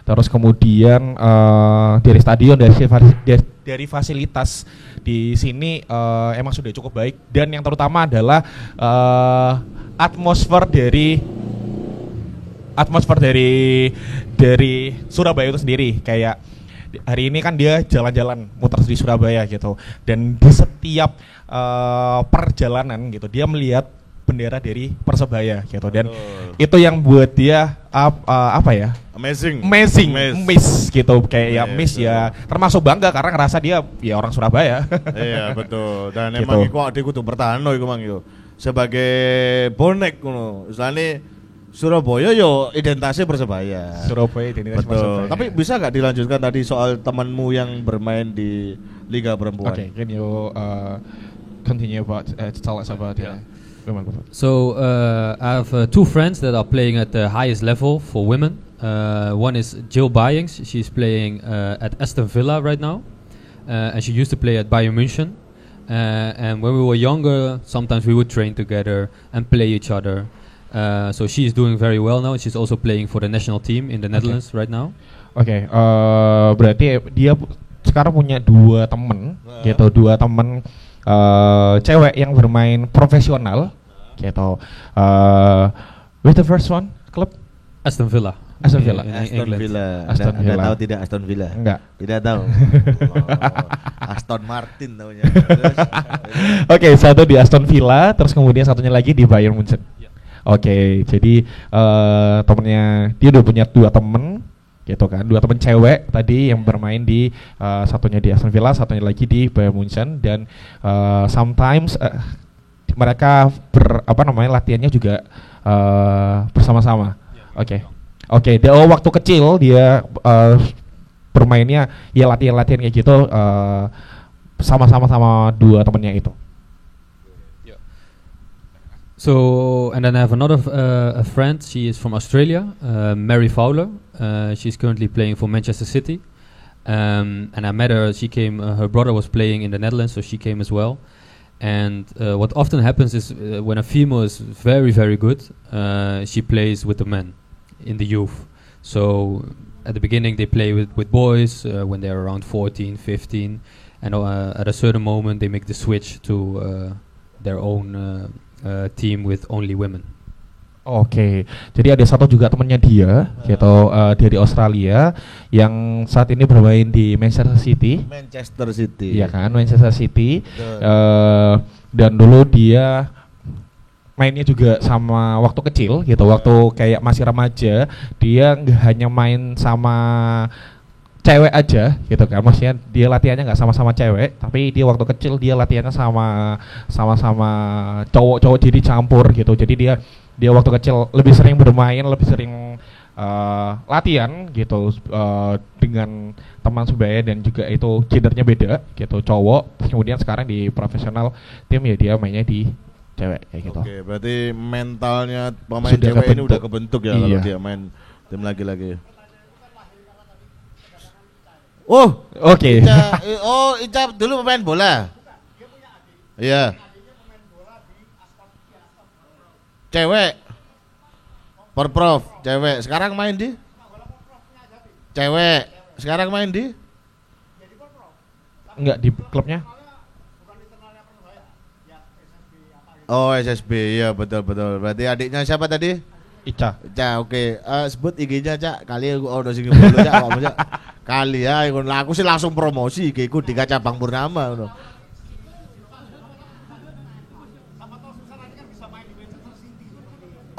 Speaker 2: Terus kemudian dari stadion, dari fasilitas di sini emang sudah cukup baik, dan yang terutama adalah atmosfer dari Surabaya itu sendiri. Kayak hari ini kan dia jalan-jalan muter di Surabaya gitu, dan di setiap perjalanan gitu dia melihat bendera dari Persebaya gitu, dan itu yang buat dia apa ya,
Speaker 1: amazing
Speaker 2: miss gitu, kayak ya miss ya, termasuk bangga karena ngerasa dia ya orang Surabaya.
Speaker 1: Iya betul, dan
Speaker 2: gitu.
Speaker 1: emang iku adikku tuh bertahan iku mang yo sebagai bonek ngono. Misalnya Surabaya yo identitasnya Persebaya.
Speaker 2: Surabaya identitas Persebaya.
Speaker 1: Tapi bisa nggak dilanjutkan tadi soal temanmu yang bermain di Liga Perempuan?
Speaker 2: Okay, can you continue about tell us about women?
Speaker 3: So I have two friends that are playing at the highest level for women. One is Jill Byings. She's playing at Aston Villa right now, and she used to play at Bayern München. And when we were younger, sometimes we would train together and play each other. So she's doing very well now. She's also playing for the national team in the Netherlands right now.
Speaker 2: Oke, berarti dia sekarang punya dua temen cewek yang bermain profesional gitu. With the first one club?
Speaker 3: Aston Villa.
Speaker 2: Aston Villa.
Speaker 1: Aston Villa.
Speaker 2: Anda
Speaker 1: tahu tidak Aston Villa?
Speaker 2: Enggak.
Speaker 1: Tidak tahu. Aston Martin namanya.
Speaker 2: Oke, satu di Aston Villa, terus kemudian satunya lagi di Bayern Munchen. Oke, jadi temennya dia udah punya dua temen gitu kan, dua temen cewek tadi yang bermain di satunya di Aston Villa, satunya lagi di Bayern Munchen, dan sometimes mereka latihannya juga bersama-sama. Oke, waktu kecil dia bermainnya ya latihan kayak gitu sama dua temennya itu.
Speaker 3: So, and then I have another a friend. She is from Australia, Mary Fowler. She's currently playing for Manchester City. And I met her. She came. Her brother was playing in the Netherlands, so she came as well. And what often happens is when a female is very, very good, she plays with the men in the youth. So at the beginning they play with boys when they're around 14, 15, and at a certain moment they make the switch to their own team with only women.
Speaker 2: Oke, jadi ada satu juga temannya dia, gitu, dari Australia, yang saat ini bermain di Manchester City. Iya kan, Manchester City. Dan dulu dia mainnya juga sama waktu kecil, gitu, waktu kayak masih remaja, dia nggak hanya main sama cewek aja, gitu kan, maksudnya dia latihannya nggak sama-sama cewek, tapi dia waktu kecil dia latihannya sama-sama cowok-cowok, jadi campur gitu, jadi dia waktu kecil lebih sering bermain, lebih sering latihan gitu dengan teman sebaya, dan juga itu gendernya beda gitu, cowok. Kemudian sekarang di profesional tim ya dia mainnya di cewek kayak gitu.
Speaker 1: Oke, berarti mentalnya pemain
Speaker 2: sudah
Speaker 1: cewek ini udah kebentuk ya,
Speaker 2: iya,
Speaker 1: kalau dia main tim laki-laki. Oh,
Speaker 2: oke.
Speaker 1: Ica dulu pemain bola. Iya. Cewek. Porprov, cewek. Sekarang main di? Cewek. Sekarang main di?
Speaker 2: Enggak, di klubnya.
Speaker 1: Oh, SSB. Iya, betul. Berarti adiknya siapa tadi?
Speaker 2: Ica,
Speaker 1: oke. Sebut IG-nya, Cak. Kali udah sing follow, Cak. Kali ya, aku sih langsung promosi IG-ku di Cabang Purnama ngono.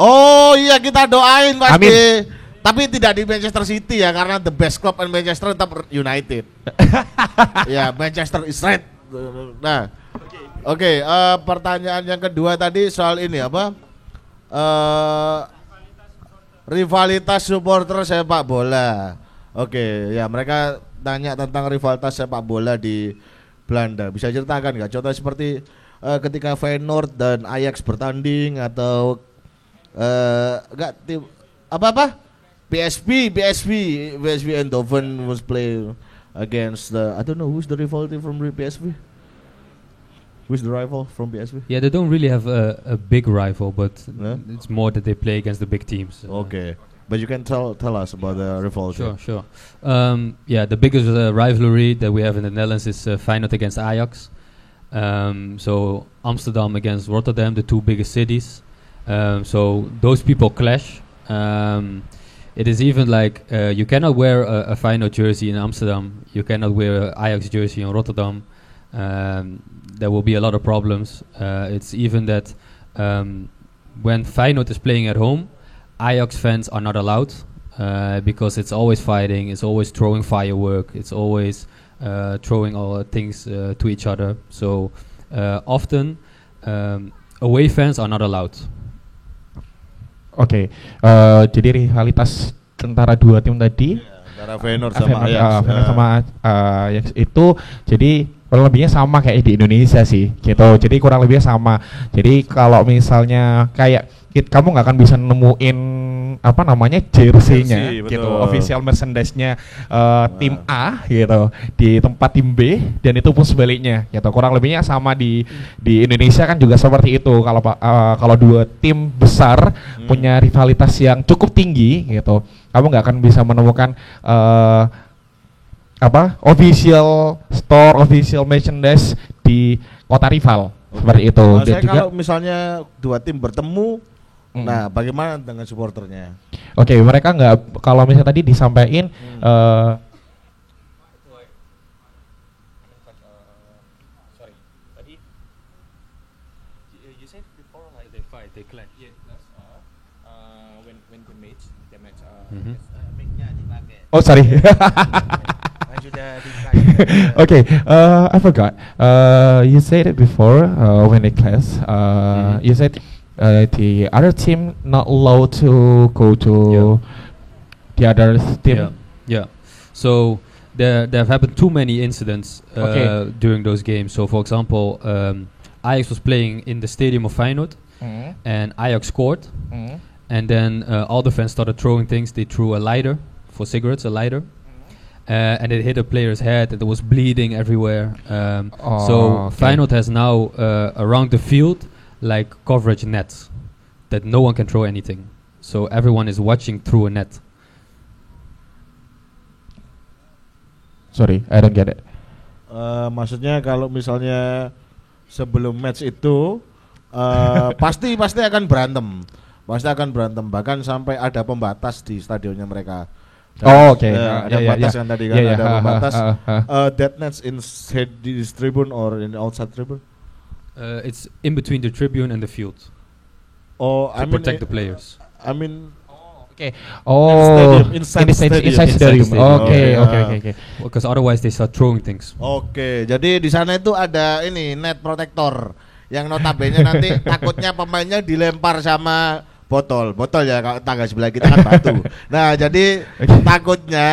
Speaker 1: Oh iya, kita doain pasti. Amin. Tapi tidak di Manchester City ya, karena the best club in Manchester tetap United. Ya, Manchester is right. Nah, oke, pertanyaan yang kedua tadi soal ini apa? Rivalitas supporter sepak bola. Oke, ya mereka tanya tentang rivalitas sepak bola di Belanda. Bisa ceritakan nggak? Contoh seperti ketika Feyenoord dan Ajax bertanding, atau enggak tim apa-apa? PSV Eindhoven was playing against the, I don't know who's the rival team from PSV. Who's the rival from PSV?
Speaker 3: Yeah, they don't really have a big rival, but
Speaker 1: Yeah?
Speaker 3: it's more that they play against the big teams.
Speaker 1: Okay, but you can tell us about the rival.
Speaker 3: Sure. Yeah, the biggest rivalry that we have in the Netherlands is Feyenoord against Ajax. So Amsterdam against Rotterdam, the two biggest cities. So those people clash. It is even like you cannot wear a Feyenoord jersey in Amsterdam. You cannot wear an Ajax jersey in Rotterdam. There will be a lot of problems. It's even that when Feyenoord is playing at home, Ajax fans are not allowed because it's always fighting, it's always throwing firework, it's always throwing all things to each other. So often away fans are not allowed.
Speaker 2: Oke, jadi rivalitas antara dua tim tadi,
Speaker 1: Antara Feyenoord sama Ajax.
Speaker 2: Feyenoord sama Ajax itu jadi kurang lebihnya sama kayak di Indonesia sih, gitu. Jadi kurang lebihnya sama. Jadi kalau misalnya kayak kamu nggak akan bisa nemuin apa namanya jersey-nya,
Speaker 1: Jersey,
Speaker 2: gitu,
Speaker 1: betul.
Speaker 2: official merchandise-nya tim A, gitu, di tempat tim B, dan itu pun sebaliknya, gitu. Kurang lebihnya sama di Indonesia kan juga seperti itu. Kalau dua tim besar punya rivalitas yang cukup tinggi, gitu, kamu nggak akan bisa menemukan official store, official merchandise di kota rival seperti itu. Dan
Speaker 1: Saya
Speaker 2: juga
Speaker 1: kalau misalnya dua tim bertemu, nah bagaimana dengan supporternya?
Speaker 2: oke, mereka nggak, kalau misalnya tadi disampaikan oh sorry. Okay, I forgot. You said it before when they class. You said the other team not allowed to go to the other team.
Speaker 3: Yeah. So there have happened too many incidents during those games. So for example, Ajax was playing in the stadium of Feyenoord, and Ajax scored, and then all the fans started throwing things. They threw a lighter for cigarettes, and it hit a player's head, and it was bleeding everywhere. So Feyenoord has now around the field like coverage nets that no one can throw anything. So everyone is watching through a net.
Speaker 2: Sorry, I don't get it.
Speaker 1: Maksudnya kalau misalnya sebelum match itu pasti akan berantem. Bahkan sampai ada pembatas di stadionnya mereka. Ada batas kan tadi kan, ada pembatas. That nets inside this tribune or in the outside tribune?
Speaker 3: It's in between the tribune and the field
Speaker 1: Oh,
Speaker 3: to protect the players.
Speaker 1: I mean,
Speaker 2: inside stadium. Okay.
Speaker 3: Because otherwise they start throwing things.
Speaker 1: Oke, jadi di sana itu ada ini net protector yang notabene nanti takutnya pemainnya dilempar sama botol ya, kalau tangga sebelah kita kan batu. Nah, jadi takutnya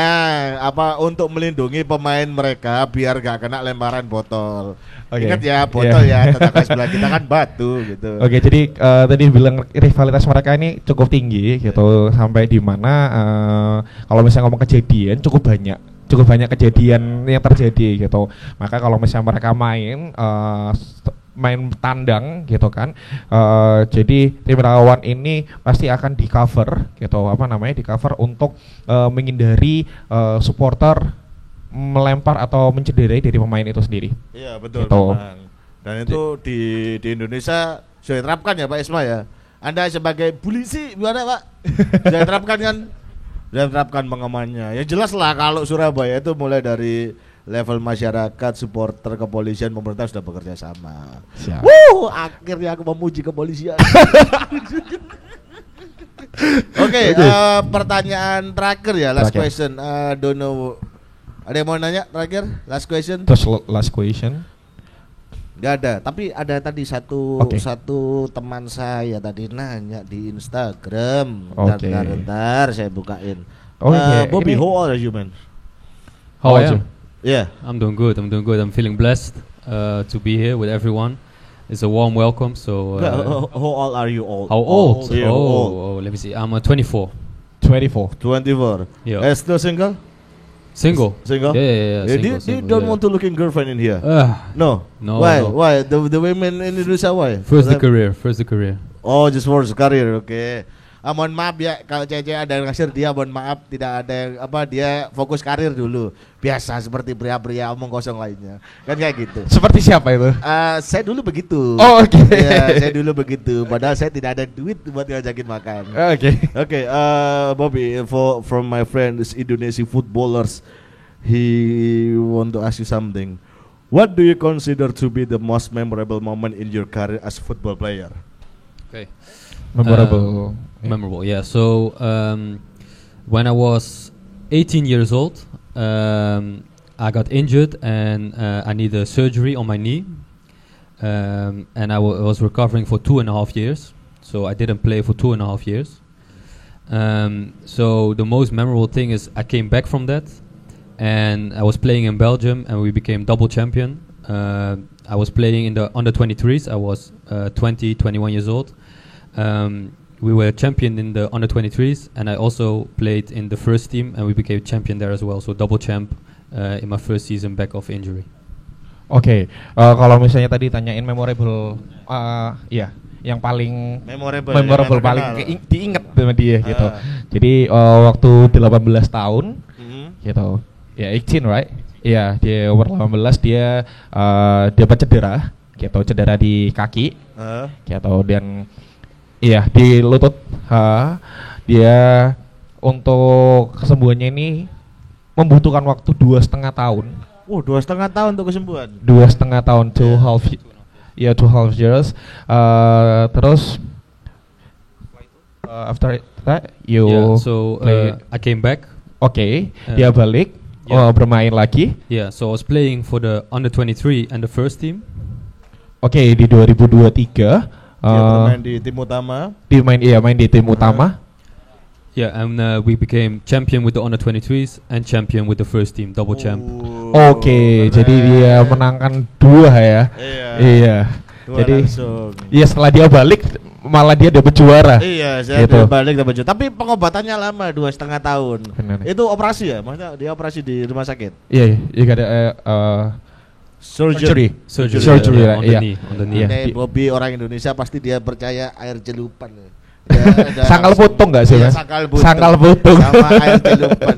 Speaker 1: untuk melindungi pemain mereka biar gak kena lemparan botol. Ingat ya, botol ya, tetangga sebelah kita kan batu gitu.
Speaker 2: Oke, jadi tadi bilang rivalitas mereka ini cukup tinggi gitu, sampai di mana kalau misalnya ngomong kejadian cukup banyak kejadian yang terjadi gitu. Maka kalau misalnya mereka main tandang gitu kan, jadi tim lawan ini pasti akan di cover gitu, di cover untuk menghindari supporter melempar atau mencederai dari pemain itu sendiri.
Speaker 1: Iya betul.
Speaker 2: Gitu.
Speaker 1: Dan itu di Indonesia sudah diterapkan ya Pak Isma ya. Anda sebagai polisi gimana Pak? Sudah diterapkan kan? Sudah diterapkan pengamannya. Ya jelas lah kalau Surabaya itu mulai dari level masyarakat, supporter, kepolisian, pemerintah sudah bekerja sama. Akhirnya aku memuji kepolisian. Oke, pertanyaan terakhir ya, last question. Don't know. Ada yang mau nanya terakhir? Last question.
Speaker 2: Terus last question.
Speaker 1: Gak ada, tapi ada tadi satu teman saya tadi nanya di Instagram. Bentar, saya bukain. Bobby, how old are you, man?
Speaker 3: How are you?
Speaker 1: Yeah,
Speaker 3: I'm doing good. I'm feeling blessed to be here with everyone. It's a warm welcome. So,
Speaker 1: how old are you?
Speaker 3: How old?
Speaker 1: Yeah,
Speaker 3: let me see. I'm 24.
Speaker 2: 24.
Speaker 1: 24.
Speaker 3: Yeah.
Speaker 1: Still single?
Speaker 3: Single.
Speaker 1: Single?
Speaker 3: Yeah.
Speaker 1: You don't want to looking girlfriend in here? No.
Speaker 3: No.
Speaker 1: Why?
Speaker 3: No.
Speaker 1: Why? The women in Indonesia why?
Speaker 3: First the career.
Speaker 1: Oh, just for the career. Okay. Mohon maaf ya kalau cewek ada yang ngasir dia, mohon maaf tidak ada yang dia fokus karir dulu. Biasa seperti pria-pria omong kosong lainnya. Kan kayak gitu.
Speaker 2: Seperti siapa itu?
Speaker 1: Saya dulu begitu.
Speaker 2: Oh, oke.
Speaker 1: Ya, saya dulu begitu. Padahal saya tidak ada duit buat ngajakin makan. Oke, Bobby, from my friends Indonesian footballers, he want to ask you something. What do you consider to be the most memorable moment in your career as a football player?
Speaker 3: Okay.
Speaker 2: Memorable.
Speaker 3: Yeah. So when I was 18 years old, I got injured and I needed surgery on my knee, and I was recovering for 2.5 years. So I didn't play for 2.5 years. So the most memorable thing is I came back from that, and I was playing in Belgium, and we became double champion. I was playing in the under 23s. I was 21 years old. We were champion in the under 23s, and I also played in the first team, and we became champion there as well. So double champ in my first season back of injury.
Speaker 2: Oke, kalau misalnya tadi tanyain memorable, ya, yang paling memorable paling diingat sama dia gitu. Jadi waktu 18 tahun, gitu, ya 18 right? Iya, dia umur 18 dia dapat cedera di kaki, gitu, dan iya di lutut. Dia untuk kesembuhannya ini membutuhkan waktu 2,5 tahun.
Speaker 1: 2,5 tahun untuk kesembuhan.
Speaker 2: 2,5 tahun, 2.5 years. Terus after that
Speaker 3: I came back.
Speaker 2: Oke, dia balik bermain lagi.
Speaker 3: Yeah, so I was playing for the under 23 and the first team.
Speaker 2: Oke, di 2023
Speaker 1: dia bermain di tim utama.
Speaker 2: Main di tim utama.
Speaker 3: Yeah, and we became champion with the under 23s and champion with the first team, double champ.
Speaker 2: Oke, jadi dia menangkan 2 ya. Iya. Jadi iya, setelah dia balik malah dia dapat juara.
Speaker 1: Iya, saya gitu. Balik dapat juara. Tapi pengobatannya lama, 2,5 tahun.
Speaker 2: Benar.
Speaker 1: Itu operasi ya? Maksudnya dia operasi di rumah sakit?
Speaker 2: Iya, ada surgery
Speaker 3: on the knee.
Speaker 1: Bobby orang Indonesia pasti dia percaya air celupan.
Speaker 2: Sangkal putung nggak sih, Mas? Sangkal putung
Speaker 1: sama air celupan.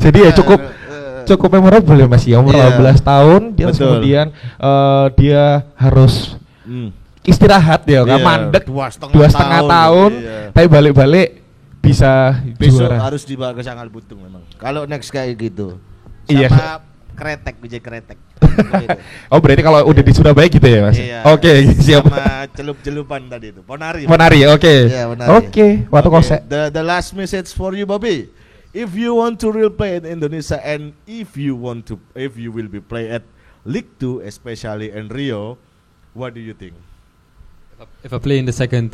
Speaker 2: Jadi ya cukup memorable ya, Mas. Ya, umur 18 tahun dia kemudian dia harus istirahat ya, kan mandek 2,5 tahun. Tapi balik-balik bisa
Speaker 1: besok
Speaker 2: juara.
Speaker 1: Harus dibawa ke Sangkal Putung memang. Kalau next kayak gitu.
Speaker 2: Iya.
Speaker 1: Bijak kretek.
Speaker 2: Oh, berarti kalau udah di Surabaya gitu ya, Mas?
Speaker 1: Iya.
Speaker 2: Oke, siap.
Speaker 1: Sama celup-celupan tadi itu. Ponari,
Speaker 2: oke.
Speaker 1: Iya,
Speaker 2: Oke, waktu kosek.
Speaker 1: The last message for you, Bobby. If you want to real play in Indonesia, and if you will be play at League 2, especially in Rio, what do you think?
Speaker 3: If I play in the second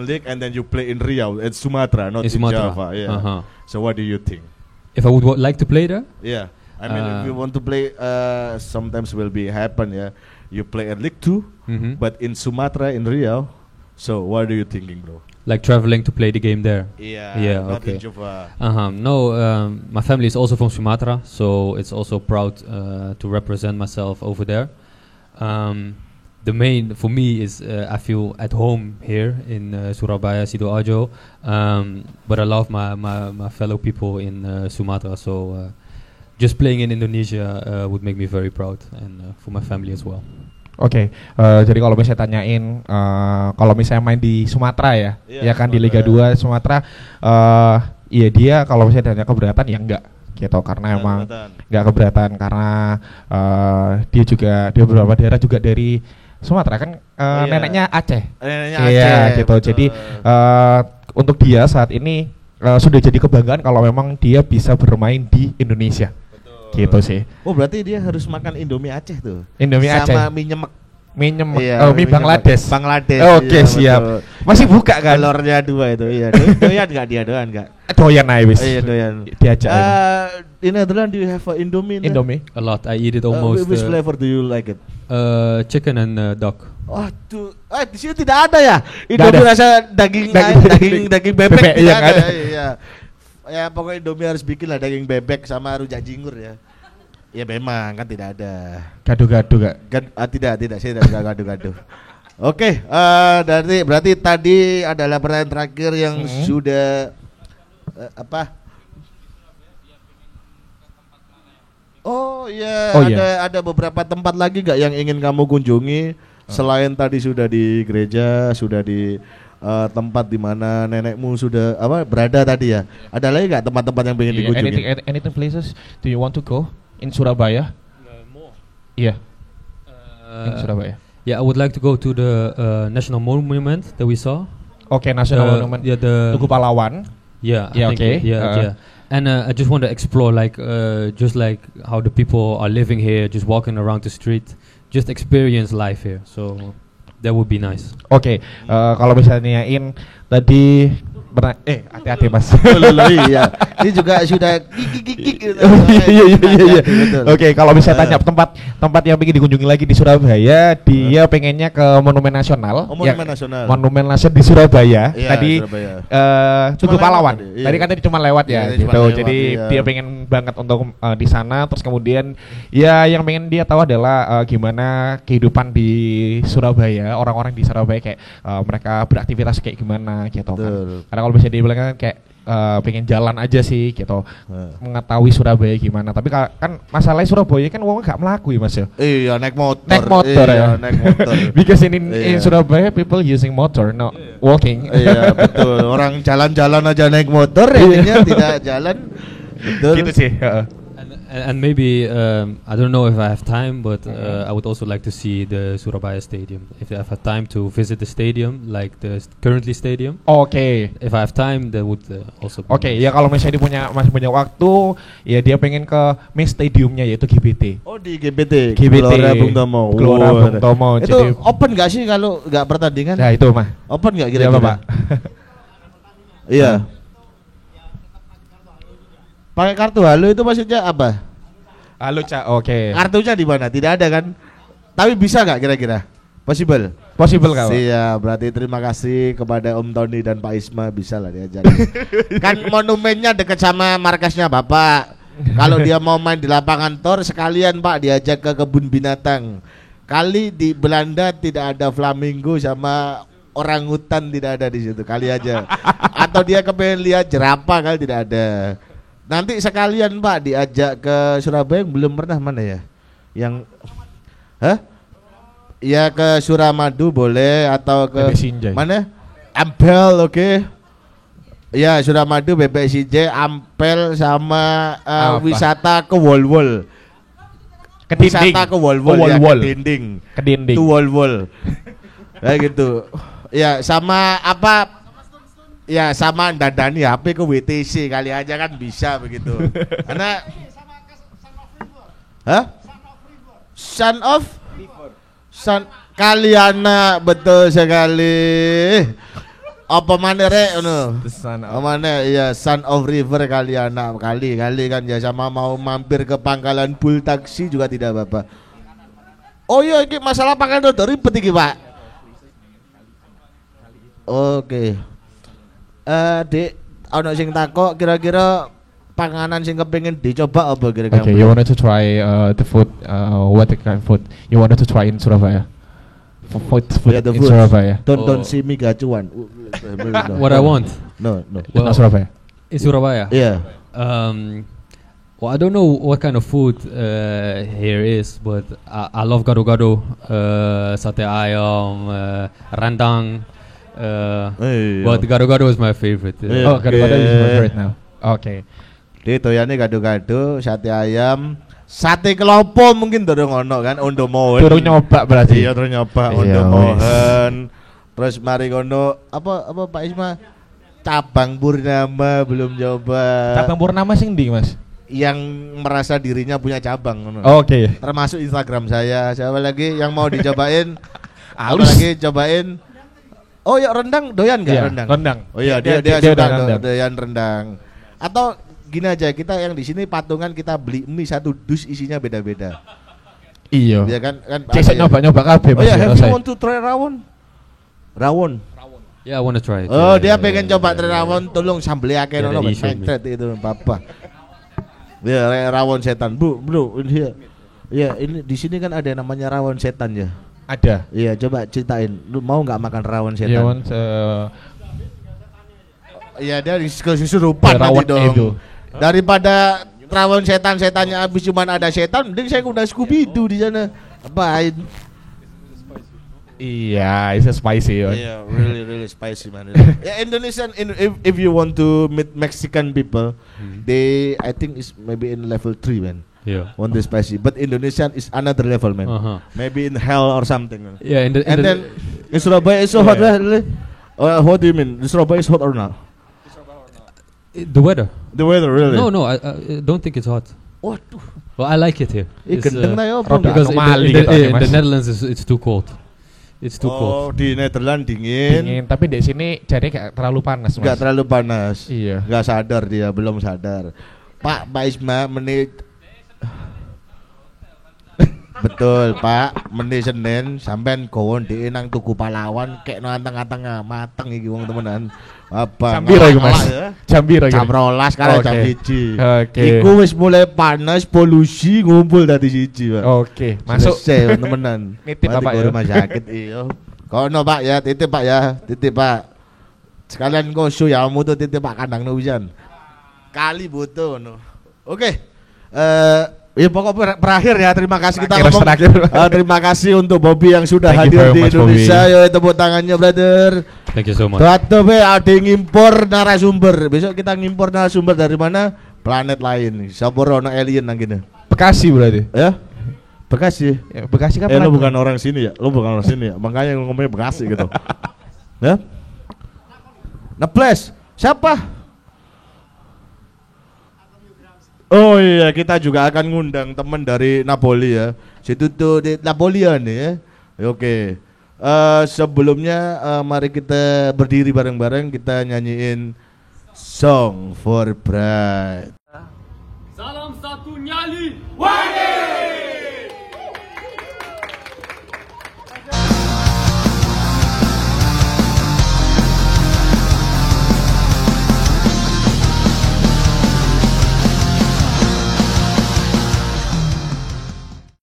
Speaker 1: league and then you play in Riau, in Sumatra, not in Java. Yeah. So what do you think?
Speaker 3: If I would like to play there?
Speaker 1: Yeah. I mean, if you want to play, sometimes will be happen. Yeah, you play at League 2, but in Sumatra in Riau. So what are you thinking, bro?
Speaker 3: Like traveling to play the game there?
Speaker 1: Yeah. Not
Speaker 3: okay.
Speaker 1: in Java.
Speaker 3: No, my family is also from Sumatra, so it's also proud to represent myself over there. The main for me is I feel at home here in Surabaya, Sidoarjo, but I love my fellow people in Sumatra. So. Just playing in Indonesia would make me very proud, and for my family as well.
Speaker 2: Oke, jadi kalau misalnya tanyain, kalau misalnya main di Sumatera ya kan di Liga 2 Sumatera, iya dia kalau misalnya tanya keberatan ya enggak gitu, karena emang enggak keberatan karena dia beberapa daerah juga dari Sumatera kan, neneknya Aceh. Iya gitu, betul. Jadi untuk dia saat ini sudah jadi kebanggaan kalau memang dia bisa bermain di Indonesia. Gitu sih.
Speaker 1: Oh, berarti dia harus makan Indomie Aceh tuh.
Speaker 2: Indomie Aceh.
Speaker 1: Sama mie nyemek.
Speaker 2: Mie Bangladesh.
Speaker 1: Oke,
Speaker 2: siap. Masih buka kan?
Speaker 1: Telurnya 2 itu. Iya. Doyan enggak dia? Doyan enggak?
Speaker 2: Doyan aja wis.
Speaker 1: Iya, doyan.
Speaker 2: Diajak.
Speaker 1: In Netherlands do you have Indomie?
Speaker 2: Indomie?
Speaker 3: A lot. I eat it almost.
Speaker 1: Which flavor do you like it?
Speaker 3: Chicken and duck.
Speaker 1: Oh, tuh. di sini tidak ada ya. Indomie rasa daging bebek tidak ada. Iya. ya pokoknya Indomie harus bikin lah daging bebek sama rujak jingur ya. Ya memang kan tidak ada.
Speaker 2: Gado-gado gak?
Speaker 1: Tidak, saya tidak suka gado-gado. Oke, berarti tadi adalah pertanyaan terakhir yang sudah apa? Oh iya, ada beberapa tempat lagi gak yang ingin kamu kunjungi selain tadi sudah di gereja, sudah di tempat di mana nenekmu sudah berada tadi ya. Ada lagi gak tempat-tempat yang ingin dikunjungi?
Speaker 2: Anything places do you want to go in Surabaya?
Speaker 3: More.
Speaker 2: Iya. In Surabaya.
Speaker 3: Yeah, I would like to go to the National Monument that we saw.
Speaker 2: Okay, National Monument.
Speaker 3: Yeah, the
Speaker 2: Tugu Pahlawan.
Speaker 3: Yeah.
Speaker 2: Yeah, okay.
Speaker 3: Yeah. And I just want to explore just like how the people are living here, just walking around the street, just experience life here. So that would be nice.
Speaker 2: Oke, kalau misalnya nanyain tadi hati-hati Mas.
Speaker 1: Iya. Ini juga sudah kikik gitu.
Speaker 2: Iya. Oke, kalau misalnya tanya tempat yang ingin dikunjungi lagi di Surabaya, dia pengennya ke Monumen Nasional. Monumen Nasional di Surabaya.
Speaker 1: Iya,
Speaker 2: tadi Tugu Pahlawan. Tadi kan tadi cuma lewat ya gitu. Jadi dia pengen banget untuk di sana. Terus kemudian ya yang pengen dia tahu adalah gimana kehidupan di Surabaya, orang-orang di Surabaya kayak mereka beraktivitas kayak gimana gitu kan. Karena kalau bisa dibilang kan kayak pengen jalan aja sih gitu, mengetahui Surabaya gimana. Tapi kan masalahnya Surabaya kan uang nggak melaku ya Mas ya.
Speaker 1: Iya, naik motor
Speaker 2: ya.
Speaker 1: Naik motor.
Speaker 2: Because in Surabaya people using motor, not walking.
Speaker 1: Iya betul. Orang jalan-jalan aja naik motor, intinya tidak jalan. Betul.
Speaker 2: Gitu sih.
Speaker 3: And maybe I don't know if I have time, but I would also like to see the Surabaya Stadium. If I have time to visit the stadium, like the currently stadium.
Speaker 2: Oke.
Speaker 3: If I have time, that would also.
Speaker 2: Oke, ya kalau misalnya dia masih punya waktu, ya dia pengen ke main stadiumnya yaitu GBT.
Speaker 1: Oh di GBT.
Speaker 2: Gelora
Speaker 1: Bung Tomo.
Speaker 2: Gelora Bung Tomo.
Speaker 1: Itu jadi open nggak sih kalau nggak pertandingan?
Speaker 2: Nah itu mah.
Speaker 1: Open nggak kira-kira?
Speaker 2: Ya, Pak.
Speaker 1: Iya. Pakai kartu halo itu maksudnya apa?
Speaker 2: Halo Cak, oke.
Speaker 1: Kartunya di mana? Tidak ada kan? Tapi bisa nggak kira-kira? Possible
Speaker 2: Kak.
Speaker 1: Iya, berarti terima kasih kepada Om Tony dan Pak Isma, bisa lah diajak. Kan monumennya dekat sama markasnya Bapak. Kalau dia mau main di lapangan Tor sekalian Pak diajak ke kebun binatang. Kali di Belanda tidak ada flamingo sama orangutan, tidak ada di situ. Kali aja. Atau dia kepengen lihat jerapah, kali tidak ada. Nanti sekalian Pak diajak ke Surabaya yang belum pernah mana ya? Yang ya ke Suramadu boleh atau ke mana? Ampel, oke. Ya Suramadu, BPSIJ, Ampel sama wisata ke Wol-Wol. Wisata ke Wol-Wol ya, ke dinding. Ke Wol-Wol. Kayak gitu. Ya sama apa? Ya sama dandani HP ke WTC kali aja kan bisa begitu. Karena Sun Kaliana, betul sekali. Apa mana rek ngono? Mana ya Sun of River Kaliana kali kan ya, sama mau mampir ke pangkalan Bull taksi juga tidak apa-apa. Oh iya ini masalah pangkalan rada ribet iki, Pak. Oke. Dek, ono sing takok kira-kira panganan sing kepengin dicoba apa kira-kira?
Speaker 2: Okay, you wanted to try the food, what kind of food you wanted to try in Surabaya? Food
Speaker 1: yeah,
Speaker 2: in Surabaya.
Speaker 1: Don't see me gacuan.
Speaker 3: What I want?
Speaker 1: No.
Speaker 2: Well, Surabaya.
Speaker 3: In Surabaya?
Speaker 1: Yeah.
Speaker 3: Well, I don't know what kind of food here is, but I love gado-gado, sate ayam, rendang. But gado-gado is my favorite.
Speaker 2: Oh, gado-gado is my favorite now. Okay.
Speaker 1: Dia toyane gado-gado, sate ayam, sate kelopo mungkin durung ono kan, ondomohen.
Speaker 2: Durung nyoba berarti.
Speaker 1: Iya, durung nyoba ondomohen. Terus mari kono apa Pak Isma? Cabang Purnama belum coba.
Speaker 2: Cabang Purnama sing ndi, Mas?
Speaker 1: Yang merasa dirinya punya cabang ngono.
Speaker 2: Oke.
Speaker 1: Termasuk Instagram saya. Siapa lagi yang mau dicobain?
Speaker 2: Halus.
Speaker 1: Lagi cobain. Oh ya rendang, doyan nggak rendang?
Speaker 2: Rendang.
Speaker 1: Oh iya dia suka doyan rendang. Atau gini aja, kita yang di sini patungan kita beli mie satu dus isinya beda-beda.
Speaker 2: Iya.
Speaker 1: Ya kan
Speaker 2: Cek nyoba kabeh Mas.
Speaker 1: Oh ya, have you want to try rawon?
Speaker 3: Yeah, I want to try it.
Speaker 1: Oh, dia pengen coba rawon, tolong sambeli akeh
Speaker 3: Yeah,
Speaker 1: ono
Speaker 3: he showed me.
Speaker 1: mentret itu papa. Ya, rawon setan. Bro, ini ya. Ya, ini di sini kan ada namanya rawon setan ya.
Speaker 2: Ada.
Speaker 1: Iya, coba ceritain. Lu mau nggak makan rawon setan?
Speaker 2: Iya,
Speaker 1: Iya, dia kesurupan
Speaker 2: rawon
Speaker 1: nanti dong.
Speaker 2: itu.
Speaker 1: Daripada rawon setan-setannya habis cuman ada setan, mending saya udah Scooby Doo di sana. Apain?
Speaker 2: Iya, it's spicy.
Speaker 1: Yeah, really spicy man. Yeah, Indonesian. If you want to meet Mexican people, they I think is maybe in level 3 man.
Speaker 3: Yeah.
Speaker 1: On the spicy, but Indonesian is another level man. Maybe in hell or something. Man.
Speaker 3: Yeah,
Speaker 1: And then in Surabaya is so hot. Really? What do you mean? Surabaya is hot or not?
Speaker 3: The weather.
Speaker 1: The weather really?
Speaker 3: No, I don't think it's hot.
Speaker 1: Waduh.
Speaker 3: Well, I like it here.
Speaker 1: Gendeng na ya,
Speaker 3: Because in the Netherlands it's too cold. It's too
Speaker 1: Oh,
Speaker 3: cold.
Speaker 1: di Netherlands dingin.
Speaker 2: Dingin, tapi di sini jadi kayak terlalu panas, Mas.
Speaker 1: Enggak terlalu panas.
Speaker 2: Iya.
Speaker 1: Enggak sadar dia, belum sadar. Pak Isma menit. Betul, Pak. Menit Senin sampean gowon di nang Tugu Pahlawan kek nang tengah-tengah mateng iki wong temenan. Apa?
Speaker 2: Jam piro iku, Mas? Jam piro iku?
Speaker 1: Jam 12 karo jam 1.
Speaker 2: Oke.
Speaker 1: Iku wis mulai panas, polusi ngumpul dadi siji, Pak.
Speaker 2: Oke, masuk.
Speaker 1: Selesai temenan.
Speaker 2: Nitip
Speaker 1: Mati
Speaker 2: Bapak
Speaker 1: ke
Speaker 2: ya.
Speaker 1: rumah sakit iyo. Kono Pak ya, titip Pak ya, titip Pak. Sekalian koso ya mutu titip Pak kandang no pisan. Kali butuh no. Oke. Ya pokok terakhir ya, terima kasih kita ngomong. Terima kasih untuk Bobby yang sudah
Speaker 2: Thank you
Speaker 1: hadir
Speaker 2: very
Speaker 1: di
Speaker 2: much,
Speaker 1: Indonesia. Yo tepuk tangannya brother.
Speaker 3: Thank you so much.
Speaker 1: Tuh be ada yang ngimpor narasumber. Besok kita ngimpor narasumber dari mana? Planet lain. Saborono alien nang gini.
Speaker 2: Bekasi berarti.
Speaker 1: Ya? Bekasi.
Speaker 2: Ya, Bekasi kan
Speaker 1: Lo
Speaker 2: pernah-
Speaker 1: bukan orang sini ya? Lo bukan orang sini ya? Makanya ngomongnya Bekasi gitu. Ya? Neples. Siapa? Oh iya, kita juga akan ngundang teman dari Napoli ya. Situ tuh di Napolian ya. Oke. Sebelumnya mari kita berdiri bareng-bareng, kita nyanyiin Song for Bride.
Speaker 7: Salam satu nyali. Wani.